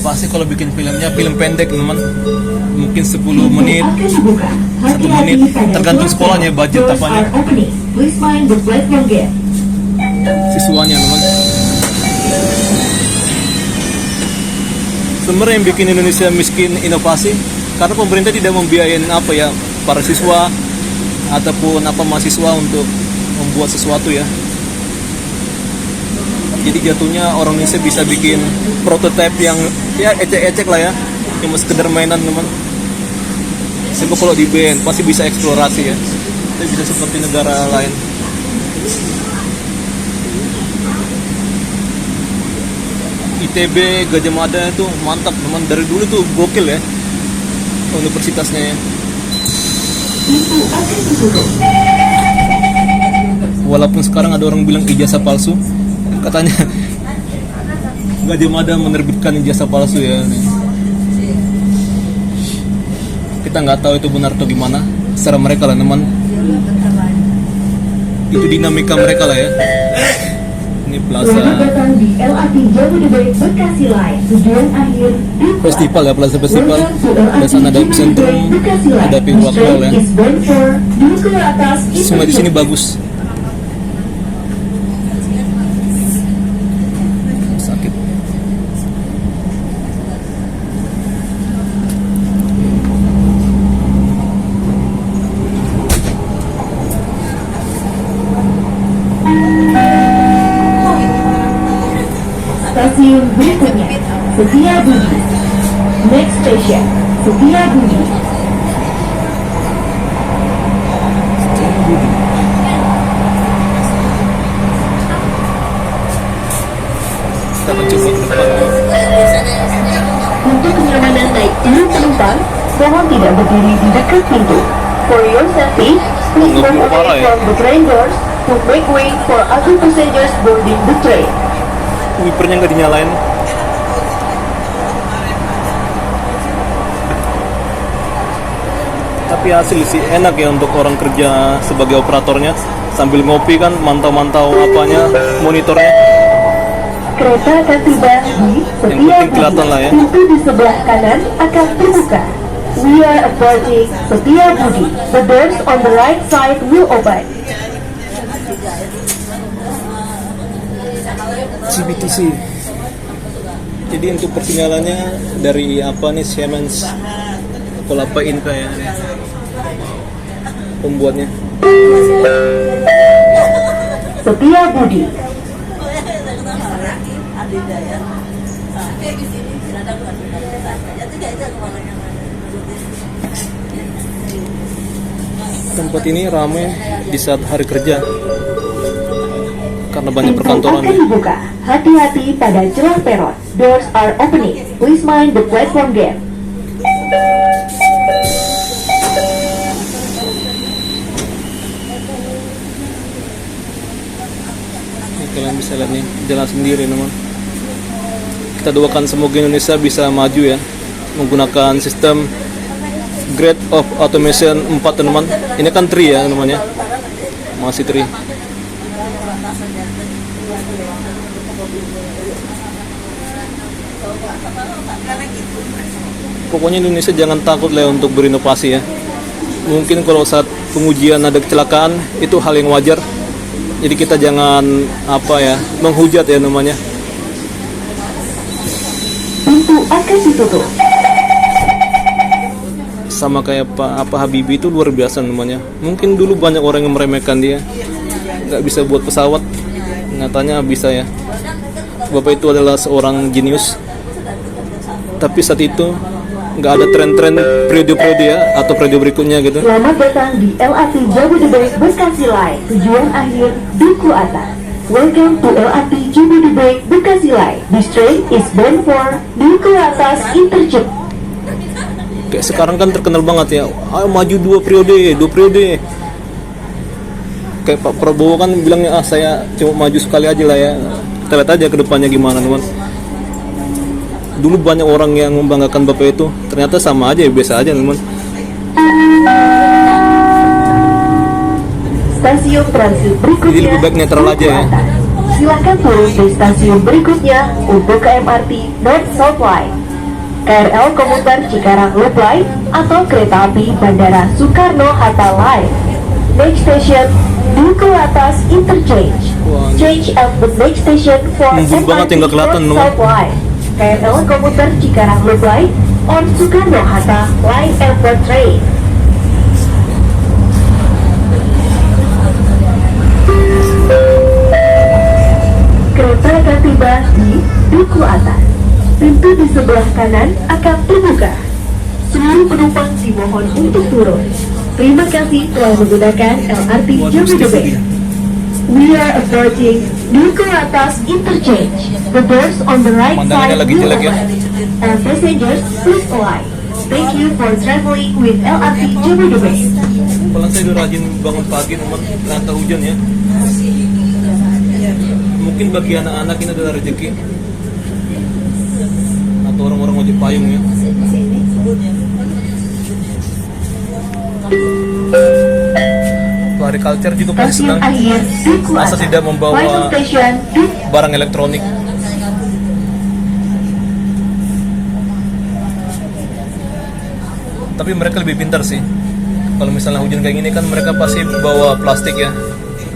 pasti kalau bikin filmnya film pendek teman, mungkin 10 menit, 1 menit, tergantung sekolahnya, budget apanya, siswanya teman. Sebenarnya yang bikin Indonesia miskin inovasi karena pemerintah tidak membiayain apa ya para siswa ataupun apa mahasiswa untuk membuat sesuatu ya. Jadi jatuhnya orang Indonesia bisa bikin prototipe yang ya ecek-ecek lah ya, cuma sekedar mainan teman. Sebab kalau di band pasti bisa eksplorasi ya, tapi bisa seperti negara lain. ITB Gajah Mada itu mantap teman, dari dulu tuh gokil ya universitasnya ya. Walaupun sekarang ada orang bilang ijazah palsu, katanya Gajah Mada menerbitkan ijazah palsu ya. Kita nggak tahu itu benar atau gimana, secara mereka lah teman. Itu dinamika mereka lah ya. Ini plaza
di LRT Jabodebek Bekasi Line, tujuan akhir Duku
festival ya, plaza festival.
Welcome to
Di sana ada
LRT
epicentrum,
Jabodebek Bekasi Line.
ada
This
Pinwak
train
Mall ya.
is bound for Duku Atas
Semua di sini
Interchange.
bagus. Sakit.
Stasiun berikutnya Setiabudi. Next station Setiabudi.
Kita akan coba ke depan.
Untuk kenyamanan naik turun penumpang, mohon tidak berdiri di dekat pintu. For your safety, please move
Ngebut
away
parah ya.
from the train doors to make way for other passengers boarding the train.
Wipernya nggak dinyalain. Tapi hasil sih enak ya untuk orang kerja sebagai operatornya, sambil ngopi kan, mantau-mantau apanya, monitornya.
Kereta akan tiba di
penting kelihatan lah ya.
Pintu di sebelah kanan akan terbuka. We are approaching Setiabudi. The doors on the right side will open.
CBTC. Jadi untuk persinyalannya dari apa nih, Siemens atau apa Inka ya pembuatnya.
Setiabudi.
Tempat ini ramai di saat hari kerja karena banyak
Pintu
perkantoran.
akan dibuka. Hati-hati pada celah peron. Doors are opening. Please mind the platform gate.
Ini kalian bisa lihat nih, jalan sendiri teman. Kita doakan semoga Indonesia bisa maju ya, menggunakan sistem Grade of Automation 4 teman. Ini kan 3 ya namanya, masih 3. Pokoknya Indonesia jangan takut lah untuk berinovasi ya. Mungkin kalau saat pengujian ada kecelakaan itu hal yang wajar. Jadi kita jangan menghujat ya namanya.
Pintu akan ditutup.
Sama kayak Pak Habibie itu luar biasa namanya. Mungkin dulu banyak orang yang meremehkan dia, nggak bisa buat pesawat, nyatanya bisa ya. Bapak itu adalah seorang jenius. Tapi saat itu nggak ada tren-tren periode-periode ya, atau periode berikutnya gitu.
Selamat datang di LRT Jabodebek Bekasi Line. Tujuan akhir Duku Atas. Welcome to LRT Jabodebek Bekasi Line. This train is bound for Duku Atas Interchange.
Kayak sekarang kan terkenal banget ya, ayo maju 2 periode. Kayak Pak Prabowo kan bilangnya, saya cuma maju sekali aja lah ya. Kita lihat aja ke depannya gimana teman. Dulu banyak orang yang membanggakan Bapak itu, ternyata sama aja ya, biasa aja teman.
Stasiun transit berikutnya.
Jadi lebih baik netral aja ya.
Silakan turun di stasiun berikutnya untuk ke MRT North South Line, KRL komuter Cikarang Loop Line, atau kereta api Bandara Soekarno-Hatta Line. Next station, Duku Atas Interchange.
Wah,
Change at the next station for
mumpung banget
MRT
yang nggak kelihatan,
North South Line, KRL komuter Cikarang Loop Line, on Soekarno-Hatta Line Airport Train. Kereta akan tiba di Duku Atas. Pintu di sebelah kanan akan terbuka. Seluruh penumpang dimohon untuk turun. Terima kasih telah menggunakan LRT Jabodebek. We are approaching Duku Atas Interchange. The doors on the right
Pemandangannya
side
lagi
will
jelek ya.
open. All passengers, please alight. Thank you for traveling with LRT Jabodebek.
Kalau saya udah rajin bangun pagi teman, ternyata hujan ya. Mungkin bagi anak-anak ini adalah rezeki, atau orang-orang ojek payung ya. Agriculture juga pasti
Stasiun
senang.
akhir Duku
Masa
Atas.
tidak membawa
Final station Duku.
barang elektronik. Tapi mereka lebih pintar sih. Kalau misalnya hujan kayak gini kan mereka pasti bawa plastik ya,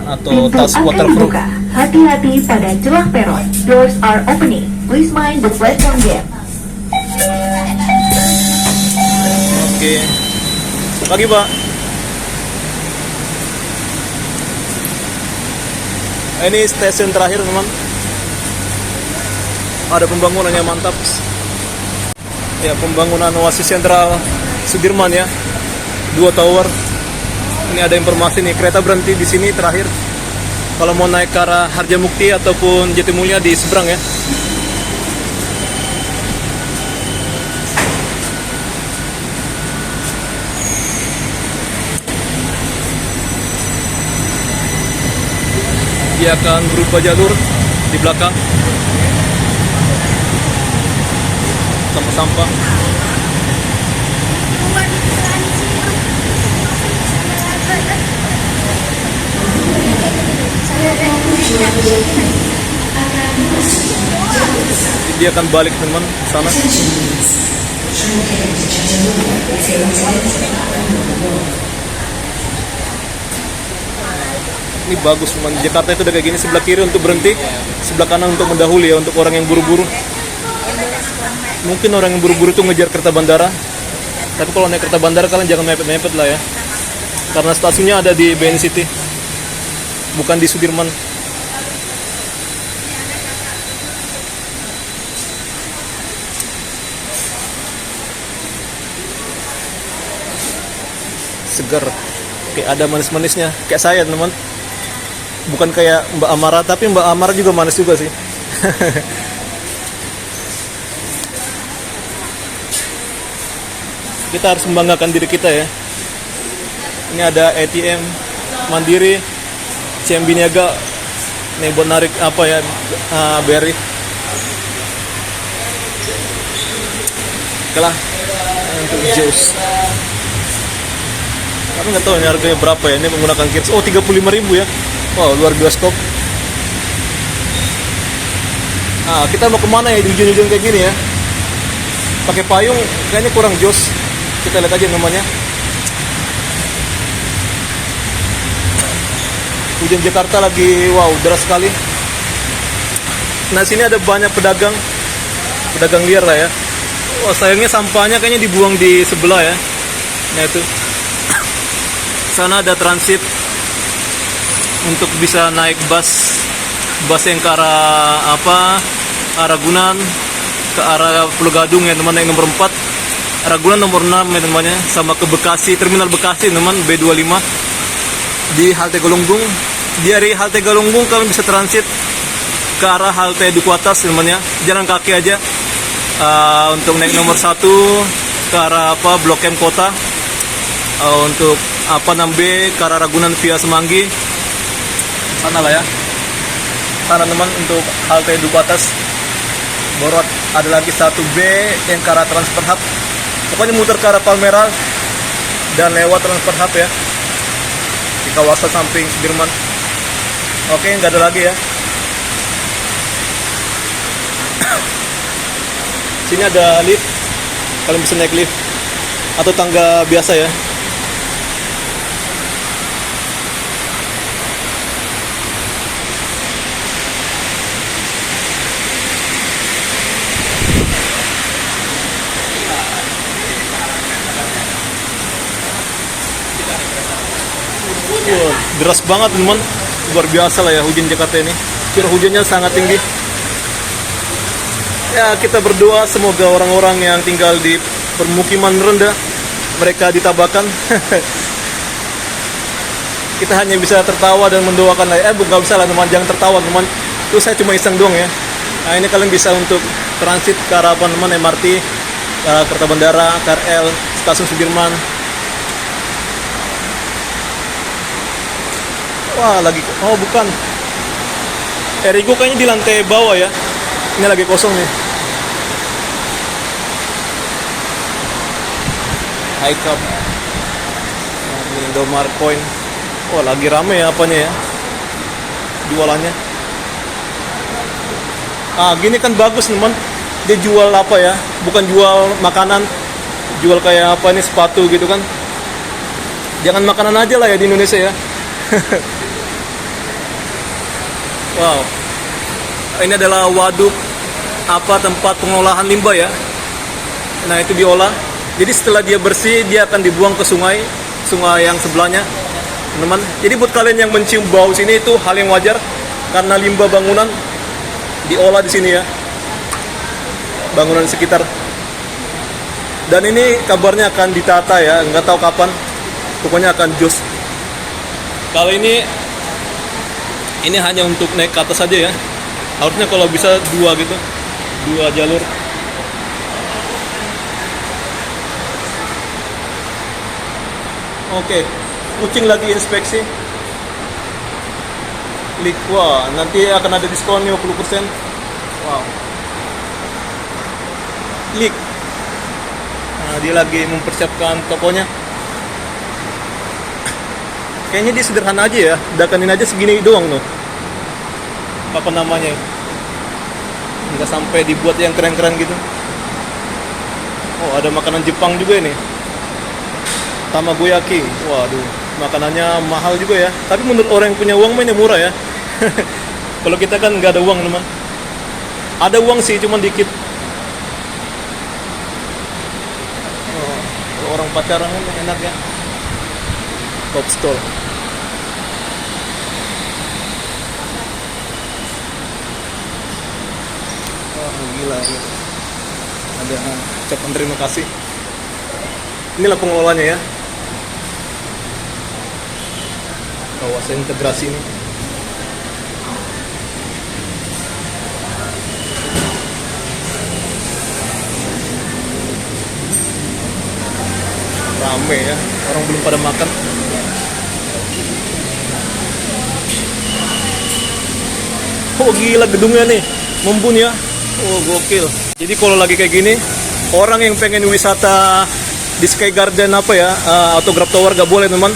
atau
Pintu
tas
akan
waterproof.
dibuka. Hati-hati pada celah peron. Doors are opening. Please mind the platform gate.
Oke. Pagi Pak. Ini stasiun terakhir teman. Ada pembangunannya mantap. Ya, pembangunan Oasis Sentral Sudirman ya. 2 tower. Ini ada informasi nih, kereta berhenti di sini terakhir. Kalau mau naik ke arah Harjamukti ataupun Jatimulya di seberang ya. Dia akan berubah jalur di belakang sama sampah. Dia akan balik teman sana. Ini bagus teman. Jakarta itu udah kayak gini, sebelah kiri untuk berhenti, sebelah kanan untuk mendahului ya, untuk orang yang buru-buru. Mungkin orang yang buru-buru itu ngejar kereta bandara. Tapi kalau naik kereta bandara kalian jangan mepet-mepet lah ya. Karena stasiunnya ada di BN City, bukan di Sudirman. Segar, kayak ada manis-manisnya, kayak saya teman. Bukan kayak Mbak Amara, tapi Mbak Amara juga manis juga sih. Kita harus membanggakan diri kita ya. Ini ada ATM Mandiri, CMB Niaga, nih buat narik apa ya, BRI. Oke lah, untuk jus. Tapi nggak tahu ini harganya berapa ya. Ini menggunakan kirs. Oh, 35.000 ya. Wow, luar bioskop. Nah, kita mau kemana ya di hujan-hujan kayak gini ya? Pakai payung kayaknya kurang jos. Kita lihat aja namanya. Hujan Jakarta lagi, wow, deras sekali. Nah, sini ada banyak pedagang liar lah ya. Wah, sayangnya sampahnya kayaknya dibuang di sebelah ya. Nah, itu. Sana ada transit untuk bisa naik bus yang ke arah Ragunan, ke arah Pulau Gadung ya teman, yang nomor 4, Ragunan nomor 6 ya temannya, sama ke Bekasi, terminal Bekasi teman, B25 di halte Galunggung. Dari halte Galunggung kalian bisa transit ke arah halte Duku Atas temannya, jalan kaki aja untuk naik nomor 1 ke arah Blok M Kota, untuk 6B ke arah Ragunan via Semanggi. Sana lah ya, sana teman, untuk halte Duku Atas. Baru ada lagi 1B yang ke arah Transfer Hub. Pokoknya muter ke arah Palmerah dan lewat Transfer Hub ya, di kawasan samping Sudirman. Oke, nggak ada lagi ya. Sini ada lift, kalian bisa naik lift atau tangga biasa ya. Wah, deras banget teman, luar biasa lah ya hujan Jakarta ini. Curah hujannya sangat tinggi. Ya, kita berdoa semoga orang-orang yang tinggal di permukiman rendah mereka ditabakan. Kita hanya bisa tertawa dan mendoakan lah. Bukan bisa lah teman, jangan tertawa teman. Itu saya cuma iseng doang ya. Nah, ini kalian bisa untuk transit ke arah teman, MRT, kereta bandara, KRL, stasiun Sudirman. Wah, lagi, oh bukan, Erigo kayaknya di lantai bawah ya. Ini lagi kosong nih. High Cup, ini Indomaret Point. Oh, lagi rame ya apanya ya, jualannya. Gini kan bagus teman. Dia jual apa ya, bukan jual makanan, jual kayak apa nih, sepatu gitu kan. Jangan makanan aja lah ya di Indonesia ya. Wow, ini adalah waduk tempat pengolahan limbah ya. Nah, itu diolah. Jadi setelah dia bersih, dia akan dibuang ke sungai yang sebelahnya, teman. Jadi buat kalian yang mencium bau sini, itu hal yang wajar karena limbah bangunan diolah di sini ya, bangunan sekitar. Dan ini kabarnya akan ditata ya, nggak tahu kapan. Pokoknya akan jos. Kalau ini hanya untuk naik ke atas saja ya. Harusnya kalau bisa 2 gitu, 2 jalur. Oke, kucing lagi inspeksi. Klik, wah, nanti akan ada diskon 50%. Wow. Klik. Nah, dia lagi mempersiapkan tokonya. Kayaknya dia sederhana aja ya, dakanin aja segini doang tuh. Apa namanya? nggak sampai dibuat yang keren-keren gitu. Oh, ada makanan Jepang juga ini, tamagoyaki. Waduh, makanannya mahal juga ya, tapi menurut orang yang punya uang mainnya murah ya. Kalau kita kan nggak ada uang teman. Ada uang sih, cuman dikit. Oh, kalau orang pacaran kan enak ya. Top store. Oh, gila ya. Ada ucapan terima kasih. Inilah pengelolanya ya. Kawasan integrasi ini. Rame ya, orang belum pada makan. Oh gila gedungnya nih, membun ya. Oh gokil. Jadi kalau lagi kayak gini, orang yang pengen wisata di Sky Garden apa ya, Autograph Tower gak boleh teman.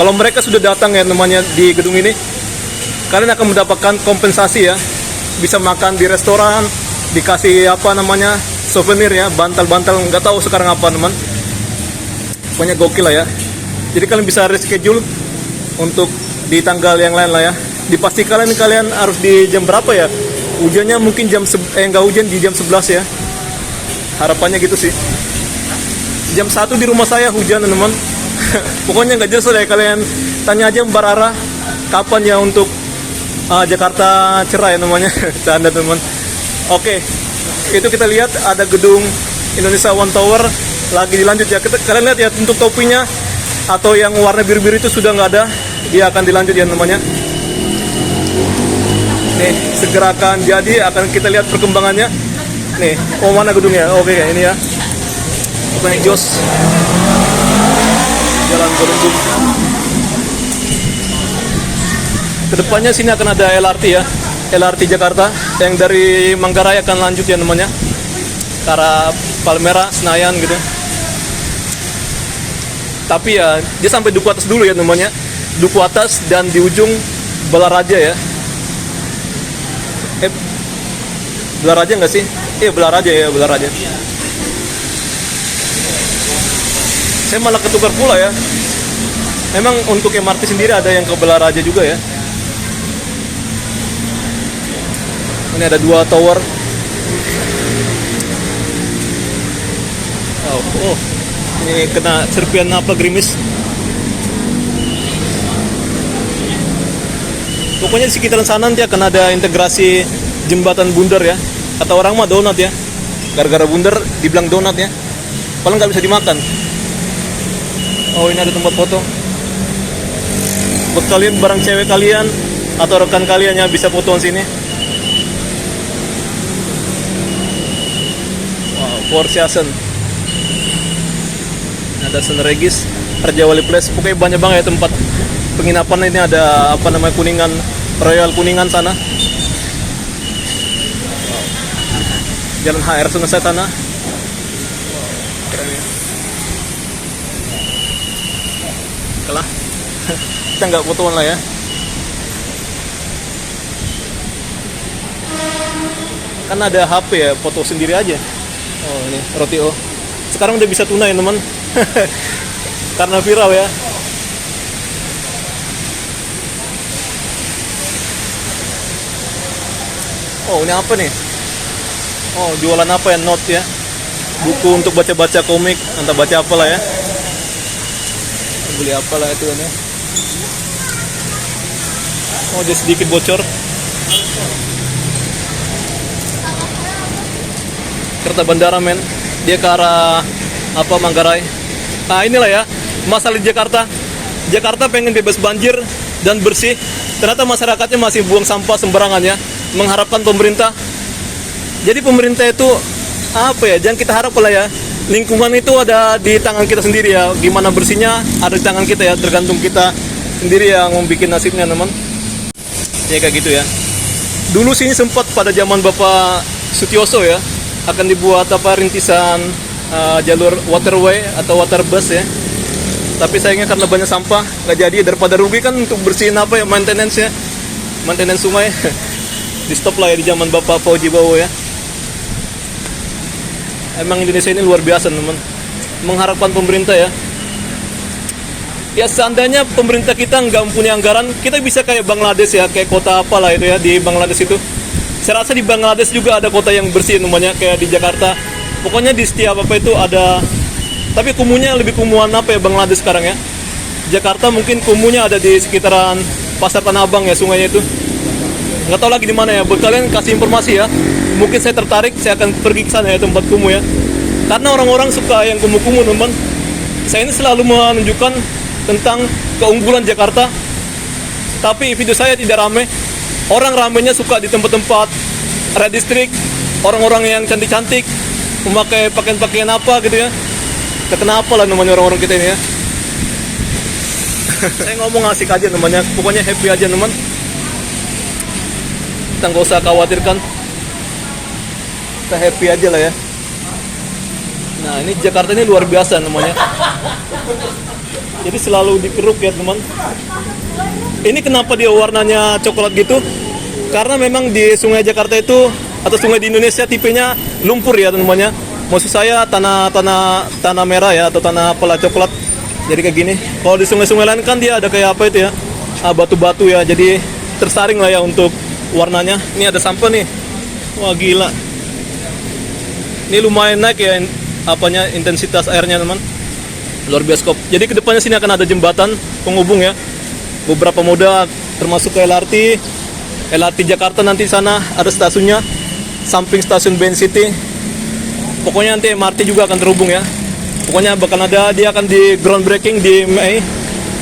Kalau mereka sudah datang ya namanya di gedung ini, kalian akan mendapatkan kompensasi ya. Bisa makan di restoran, dikasih apa namanya souvenir ya, bantal-bantal nggak tahu sekarang apa teman. Pokoknya gokil lah ya. Jadi kalian bisa reschedule untuk di tanggal yang lain lah ya. Dipastikan kalian harus di jam berapa ya? Hujannya mungkin nggak hujan di jam 11 ya. Harapannya gitu sih. Jam 1 di rumah saya hujan teman. Pokoknya nggak jelas lah ya, kalian tanya aja Mbak Rara kapan ya untuk Jakarta cerah ya namanya. Canda teman. Oke, itu kita lihat ada gedung Indonesia One Tower lagi dilanjut ya. Kalian lihat ya untuk topinya atau yang warna biru-biru itu sudah nggak ada, dia akan dilanjut ya namanya. Nih segera akan jadi, akan kita lihat perkembangannya. Nih, oh mana gedungnya? Oke ini ya. Naik jos. Jalan Gorendum. Kedepannya sini akan ada LRT ya, LRT Jakarta yang dari Manggarai akan lanjut ya namanya, ke arah Palmera, Senayan gitu. Tapi ya dia sampai Duku Atas dulu ya namanya, Duku Atas dan di ujung Balaraja ya. Balaraja nggak sih? Balaraja ya, Balaraja. Saya malah ketukar pula ya. Memang untuk MRT sendiri ada yang ke Balaraja juga ya. Ini ada 2 tower. Oh, ini kena serpian apa gerimis. Pokoknya di sekitaran sana nanti akan ada integrasi jembatan bundar ya. Kata orang mah donat ya. Gara-gara bundar dibilang donat ya. Paling nggak bisa dimakan. Oh ini ada tempat foto. Buat kalian barang cewek kalian atau rekan kalian yang bisa fotoan sini. Wow, Four Seasons. Ada Sun Regis, Raja Wali Place. Pokoknya banyak banget ya tempat penginapan. Ini ada apa namanya Kuningan, Royal Kuningan sana. Wow. Jalan HR Sungai sana. Keren ya. Kalah. Kita nggak fotoan lah ya. Kan ada HP ya, foto sendiri aja. Oh ini Roti O. Sekarang udah bisa tunai teman. Karena viral ya. Oh ini apa nih? Oh jualan apa ya? Note ya. Buku untuk baca-baca komik. Entah baca apa lah ya. Beli apa lah itu ya. Oh dia sedikit bocor. Kereta bandara men. Dia ke arah apa Manggarai. Nah inilah ya masalah di Jakarta. Jakarta pengen bebas banjir dan bersih. Ternyata masyarakatnya masih buang sampah sembarangan ya. Mengharapkan pemerintah. Jadi pemerintah itu apa ya? Jangan kita harap lah ya. Lingkungan itu ada di tangan kita sendiri ya. Gimana bersihnya ada di tangan kita ya. Tergantung kita sendiri yang membuat nasibnya teman. Ya kayak gitu ya. Dulu sini sempat pada zaman Bapak Sutioso ya akan dibuat apa rintisan jalur waterway atau water bus ya. Tapi sayangnya karena banyak sampah nggak jadi, daripada rugi kan untuk bersihin apa ya maintenance ya, maintenance sungai. di stop lah ya di zaman Bapak Fauji Bowo ya. Emang Indonesia ini luar biasa teman. Mengharapkan pemerintah ya. Ya seandainya pemerintah kita nggak mempunyai anggaran, kita bisa kayak Bangladesh ya, kayak kota apalah itu ya di Bangladesh itu. Saya rasa di Bangladesh juga ada kota yang bersih namanya kayak di Jakarta. Pokoknya di setiap apa itu ada, tapi kumuhnya lebih kumuhan apa ya Bangladesh sekarang ya. Jakarta mungkin kumuhnya ada di sekitaran Pasar Tanah Abang ya, sungainya itu. Nggak tahu lagi di mana ya. Buat kalian kasih informasi ya. Mungkin saya tertarik, saya akan pergi ke sana ya tempat kumuh ya. Karena orang-orang suka yang kumuh-kumuh teman. Saya ini selalu menunjukkan tentang keunggulan Jakarta, tapi video saya tidak rame. Orang ramenya suka di tempat-tempat red district, orang-orang yang cantik-cantik memakai pakaian-pakaian apa gitu ya. Kenapa lah namanya orang-orang kita ini ya. Saya ngomong asik aja namanya, pokoknya happy aja teman. Kita nggak usah khawatirkan, kita happy aja lah ya. Nah ini Jakarta ini luar biasa namanya. Jadi selalu dikeruk ya teman. Ini kenapa dia warnanya coklat gitu? Karena memang di sungai Jakarta itu atau sungai di Indonesia tipenya lumpur ya teman-temannya. Maksud saya tanah merah ya atau tanah apalah coklat. Jadi kayak gini. Kalau di sungai-sungai lain kan dia ada kayak apa itu ya? Batu-batu ya. Jadi tersaring lah ya untuk warnanya. Ini ada sampah nih. Wah gila. Ini lumayan naik ya apanya intensitas airnya teman. Luar biasa. Jadi kedepannya sini akan ada jembatan penghubung ya. Beberapa moda termasuk ke LRT Jakarta nanti sana ada stasiunnya, samping stasiun BN City. Pokoknya nanti MRT juga akan terhubung ya. Pokoknya bakal ada, dia akan di groundbreaking di Mei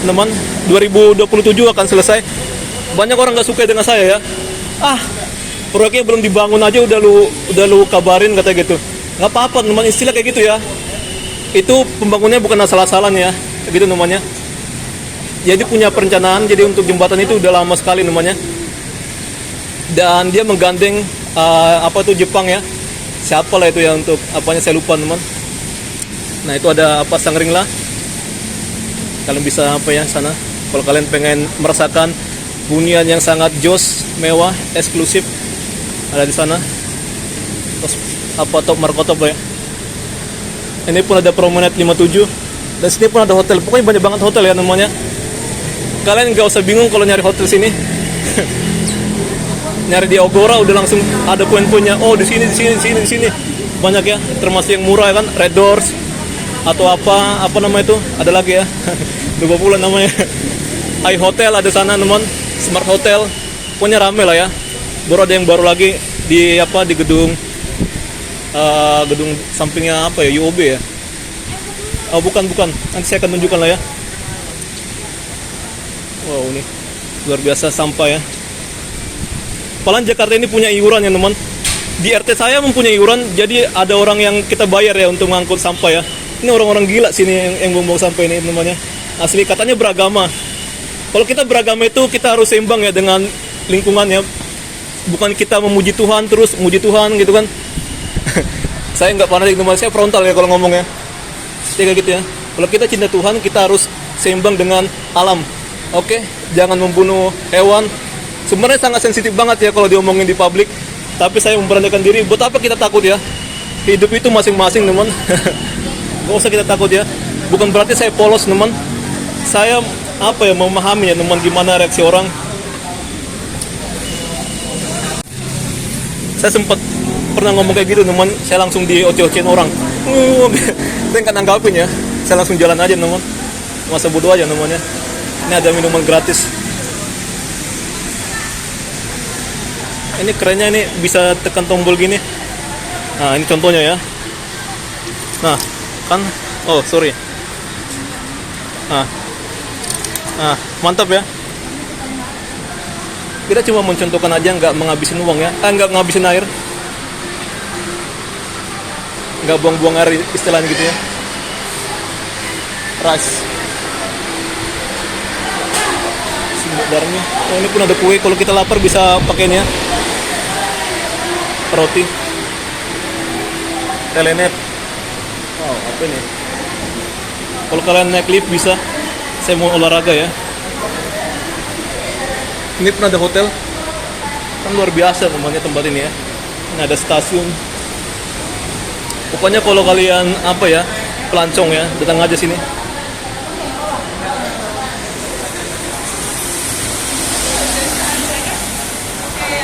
teman 2027 akan selesai. Banyak orang nggak suka dengan saya ya. Proyeknya belum dibangun aja udah lu kabarin katanya gitu. Nggak apa-apa teman, istilah kayak gitu ya. Itu pembangunnya bukan asal-asalan ya, gitu namanya. Jadi punya perencanaan, jadi untuk jembatan itu udah lama sekali namanya. Dan dia menggandeng Jepang ya. Siapa lah itu ya untuk apanya saya lupa teman. Nah itu ada apa Shangri-La. Kalian bisa apa ya sana. Kalau kalian pengen merasakan hunian yang sangat jos, mewah, eksklusif, ada di sana. Terus Top Markotop ya. Ini pun ada Promenade 57 dan sini pun ada hotel. Pokoknya banyak banget hotel ya namanya. Kalian nggak usah bingung kalau nyari hotel sini. Nyari di Agora udah langsung ada poin-poinnya. Oh di sini. Banyak ya, termasuk yang murah ya kan, Red Doors atau apa nama itu? Ada lagi ya. Lupa pula namanya. High Hotel ada sana teman, Smart Hotel. Pokoknya rame lah ya. Baru ada yang baru lagi di gedung sampingnya apa ya, UOB ya. Oh bukan, nanti saya akan tunjukkan lah ya. Wow ini luar biasa sampah ya. Padahal Jakarta ini punya iuran ya teman. Di RT saya mempunyai iuran, jadi ada orang yang kita bayar ya untuk mengangkut sampah ya. Ini orang-orang gila sini yang membawa sampah ini namanya. Asli katanya beragama. Kalau kita beragama itu kita harus seimbang ya dengan lingkungannya. Bukan kita memuji Tuhan terus muji Tuhan gitu kan. Saya nggak fanatik teman, saya frontal ya kalau ngomong ya. Kayak gitu ya. Kalau kita cinta Tuhan, kita harus seimbang dengan alam. Oke, jangan membunuh hewan. Sebenarnya sangat sensitif banget ya kalau diomongin di publik. Tapi saya memberanikan diri. Buat apa kita takut ya? Hidup itu masing-masing teman. Gak usah kita takut ya. Bukan berarti saya polos teman. Saya memahami ya teman gimana reaksi orang. Saya sempat pernah ngomong kayak gitu teman, saya langsung dioceh-ocehin orang. Saya nggak nanggapin ya, saya langsung jalan aja teman, masa bodoh aja namanya. Ini ada minuman gratis. Ini kerennya, ini bisa tekan tombol gini. Nah ini contohnya ya. Nah kan, oh sorry. Nah mantap ya. Kita cuma mencontohkan aja, nggak menghabisin uang ya, nggak ngabisin air. Nggak buang-buang air istilahnya gitu ya. Rice sebenarnya. Oh ini pun ada kue, kalau kita lapar bisa pakainya. Roti telenet. Wow apa ini? Kalau kalian naik lift bisa. Saya mau olahraga ya. Ini pun ada hotel. Kan luar biasa namanya tempat ini ya. Ini ada stasiun. Pokoknya kalau kalian apa ya, pelancong ya, datang aja sini.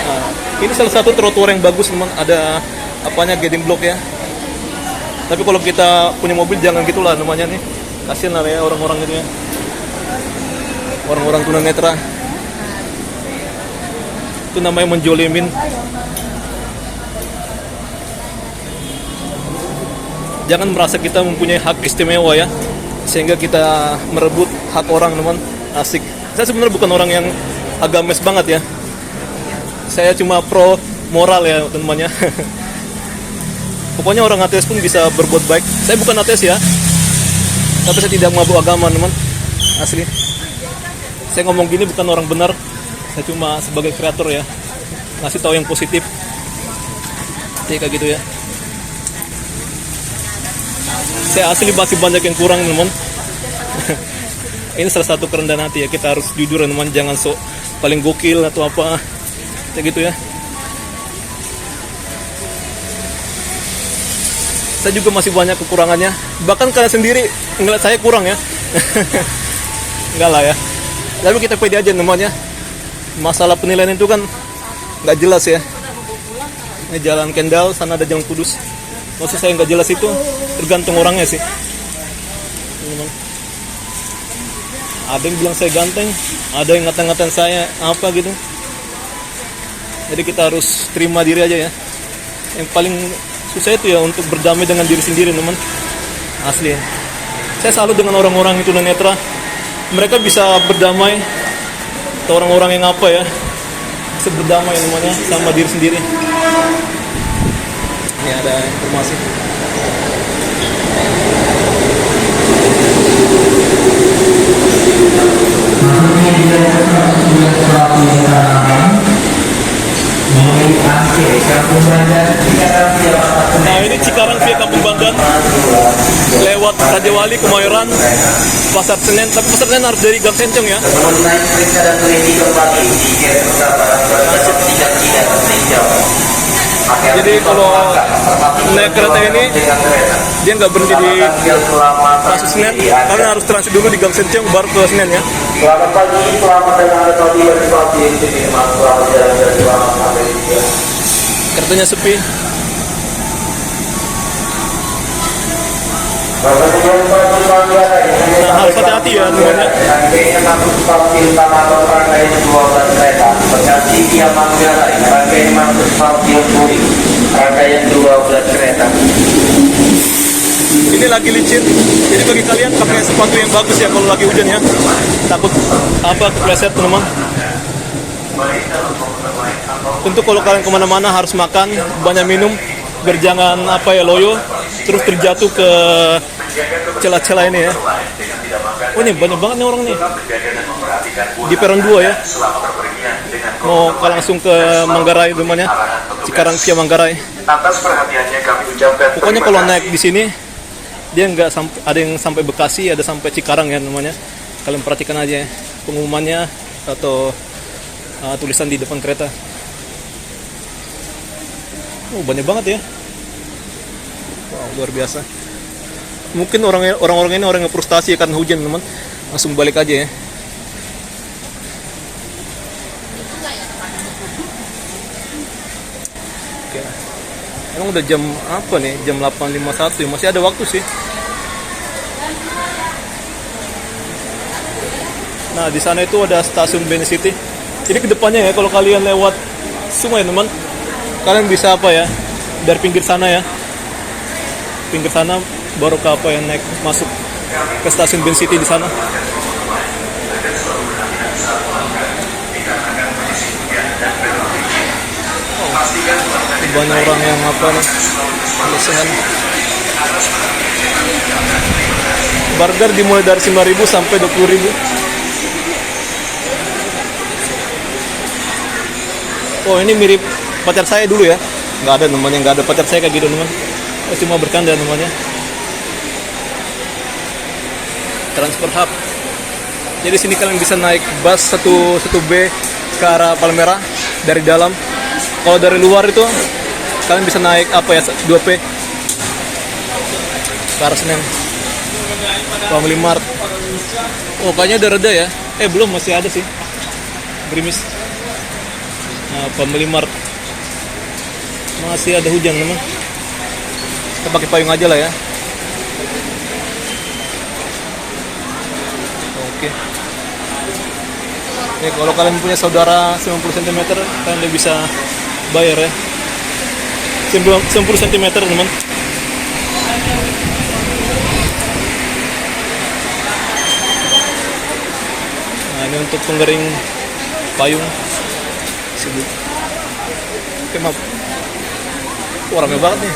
Nah, ini salah satu trotoar yang bagus teman, ada apanya guiding block ya. Tapi kalau kita punya mobil jangan gitulah namanya nih. Kasian lah ya orang-orang itu ya. Orang-orang tunanetra. Itu namanya menjolimin. Jangan merasa kita mempunyai hak istimewa ya, sehingga kita merebut hak orang teman. Asik. Saya sebenarnya bukan orang yang agamis banget ya. Saya cuma pro moral ya temannya. Pokoknya orang ateis pun bisa berbuat baik. Saya bukan ateis ya, tapi saya tidak mabuk agama teman. Asli. Saya ngomong gini bukan orang benar. Saya cuma sebagai kreator ya, ngasih tahu yang positif. Jadi kayak gitu ya. Saya asli masih banyak yang kurang teman. Ini salah satu kerendahan hati ya. Kita harus jujur teman, jangan sok paling gokil atau apa. Kayak gitu ya. Saya juga masih banyak kekurangannya. Bahkan kalian sendiri ngeliat saya kurang ya. Enggak lah ya. Tapi kita pede aja namanya. Masalah penilaian itu kan nggak jelas ya. Ini jalan Kendal, sana ada Jalan Kudus. Maksud saya nggak jelas itu tergantung orangnya sih. Ada yang bilang saya ganteng, ada yang ngata-ngatain saya apa gitu. Jadi kita harus terima diri aja ya. Yang paling susah itu ya untuk berdamai dengan diri sendiri teman. Asli. Saya salut dengan orang-orang itu tunanetra. Mereka bisa berdamai. Atau orang-orang yang apa ya, bisa berdamai namanya sama diri sendiri. Ini ada informasi. Nah ini Cikarang via Kampung Bandan, lewat Raja Wali, Kemayoran, Pasar Senen. Tapi Pasar Senen harus dari Gang Sencong ya. Jadi kalau naik kereta ini dia nggak berhenti di stasiun Senen, karena harus transit dulu di Gang Sencong baru ke Senen ya.
Selamat pagi, selamat datang ke stasiun selamat jalan-jalan, selamat sampai tujuan.
Keretanya sepi.
Nah,
harus hati-hati ya semuanya.
Rangkaian satu stasiun Tanah Abang, rangkaian 12 kereta. Bekasi via Manggarai, rangkaian masuk stasiun Puri, rangkaian 12 kereta.
Ini lagi licin, jadi bagi kalian pakai sepatu yang bagus ya kalau lagi hujan ya. Takut apa kepleset teman. Tentu kalau kalian kemana-mana harus makan, banyak minum, biar jangan apa ya loyo, terus terjatuh ke celah-celah ini ya. Oh ini banyak banget nih orang nih di peron 2 ya. Mau langsung ke Manggarai teman ya, Cikarang via Manggarai.
Atas perhatiannya kami ucapkan.
Pokoknya kalau naik di sini dia nggak ada yang sampai Bekasi, ada sampai Cikarang ya namanya. Kalian perhatikan aja ya, pengumumannya atau tulisan di depan kereta. Oh banyak banget ya. Wow, luar biasa. Mungkin orang-orang ini orang yang frustasi karena hujan teman, langsung balik aja ya. Oke. Emang udah jam apa nih? Jam 8.51 ya, masih ada waktu sih. Nah di sana itu ada stasiun Beni City. Jadi kedepannya ya kalau kalian lewat sungai teman, kalian bisa apa ya, dari pinggir sana ya, pinggir sana baru ke apa yang naik masuk ke stasiun Beni City di sana. Banyak orang yang apa nih, lesehan. Burger dimulai dari 5.000 sampai 20.000. Oh ini mirip pacar saya dulu ya. Nggak ada namanya, nggak ada pacar saya kayak gitu teman. Cuma bercanda namanya. Transfer Hub. Jadi sini kalian bisa naik bus 1B ke arah Palmerah dari dalam. kalau dari luar itu kalian bisa naik apa ya 2P ke arah Senen. Family Mart. Oh kayaknya udah reda ya. Belum, masih ada sih. Gerimis. Nah, Family Mart. Masih ada hujan memang. Kita pakai payung aja lah ya. Oke. Ya, kalau kalian punya saudara 90 cm, kalian udah bisa bayar ya. 90 cm teman. Nah, ini untuk penggering payung. Sibuk. Oke, maaf. Wah, rame banget nih.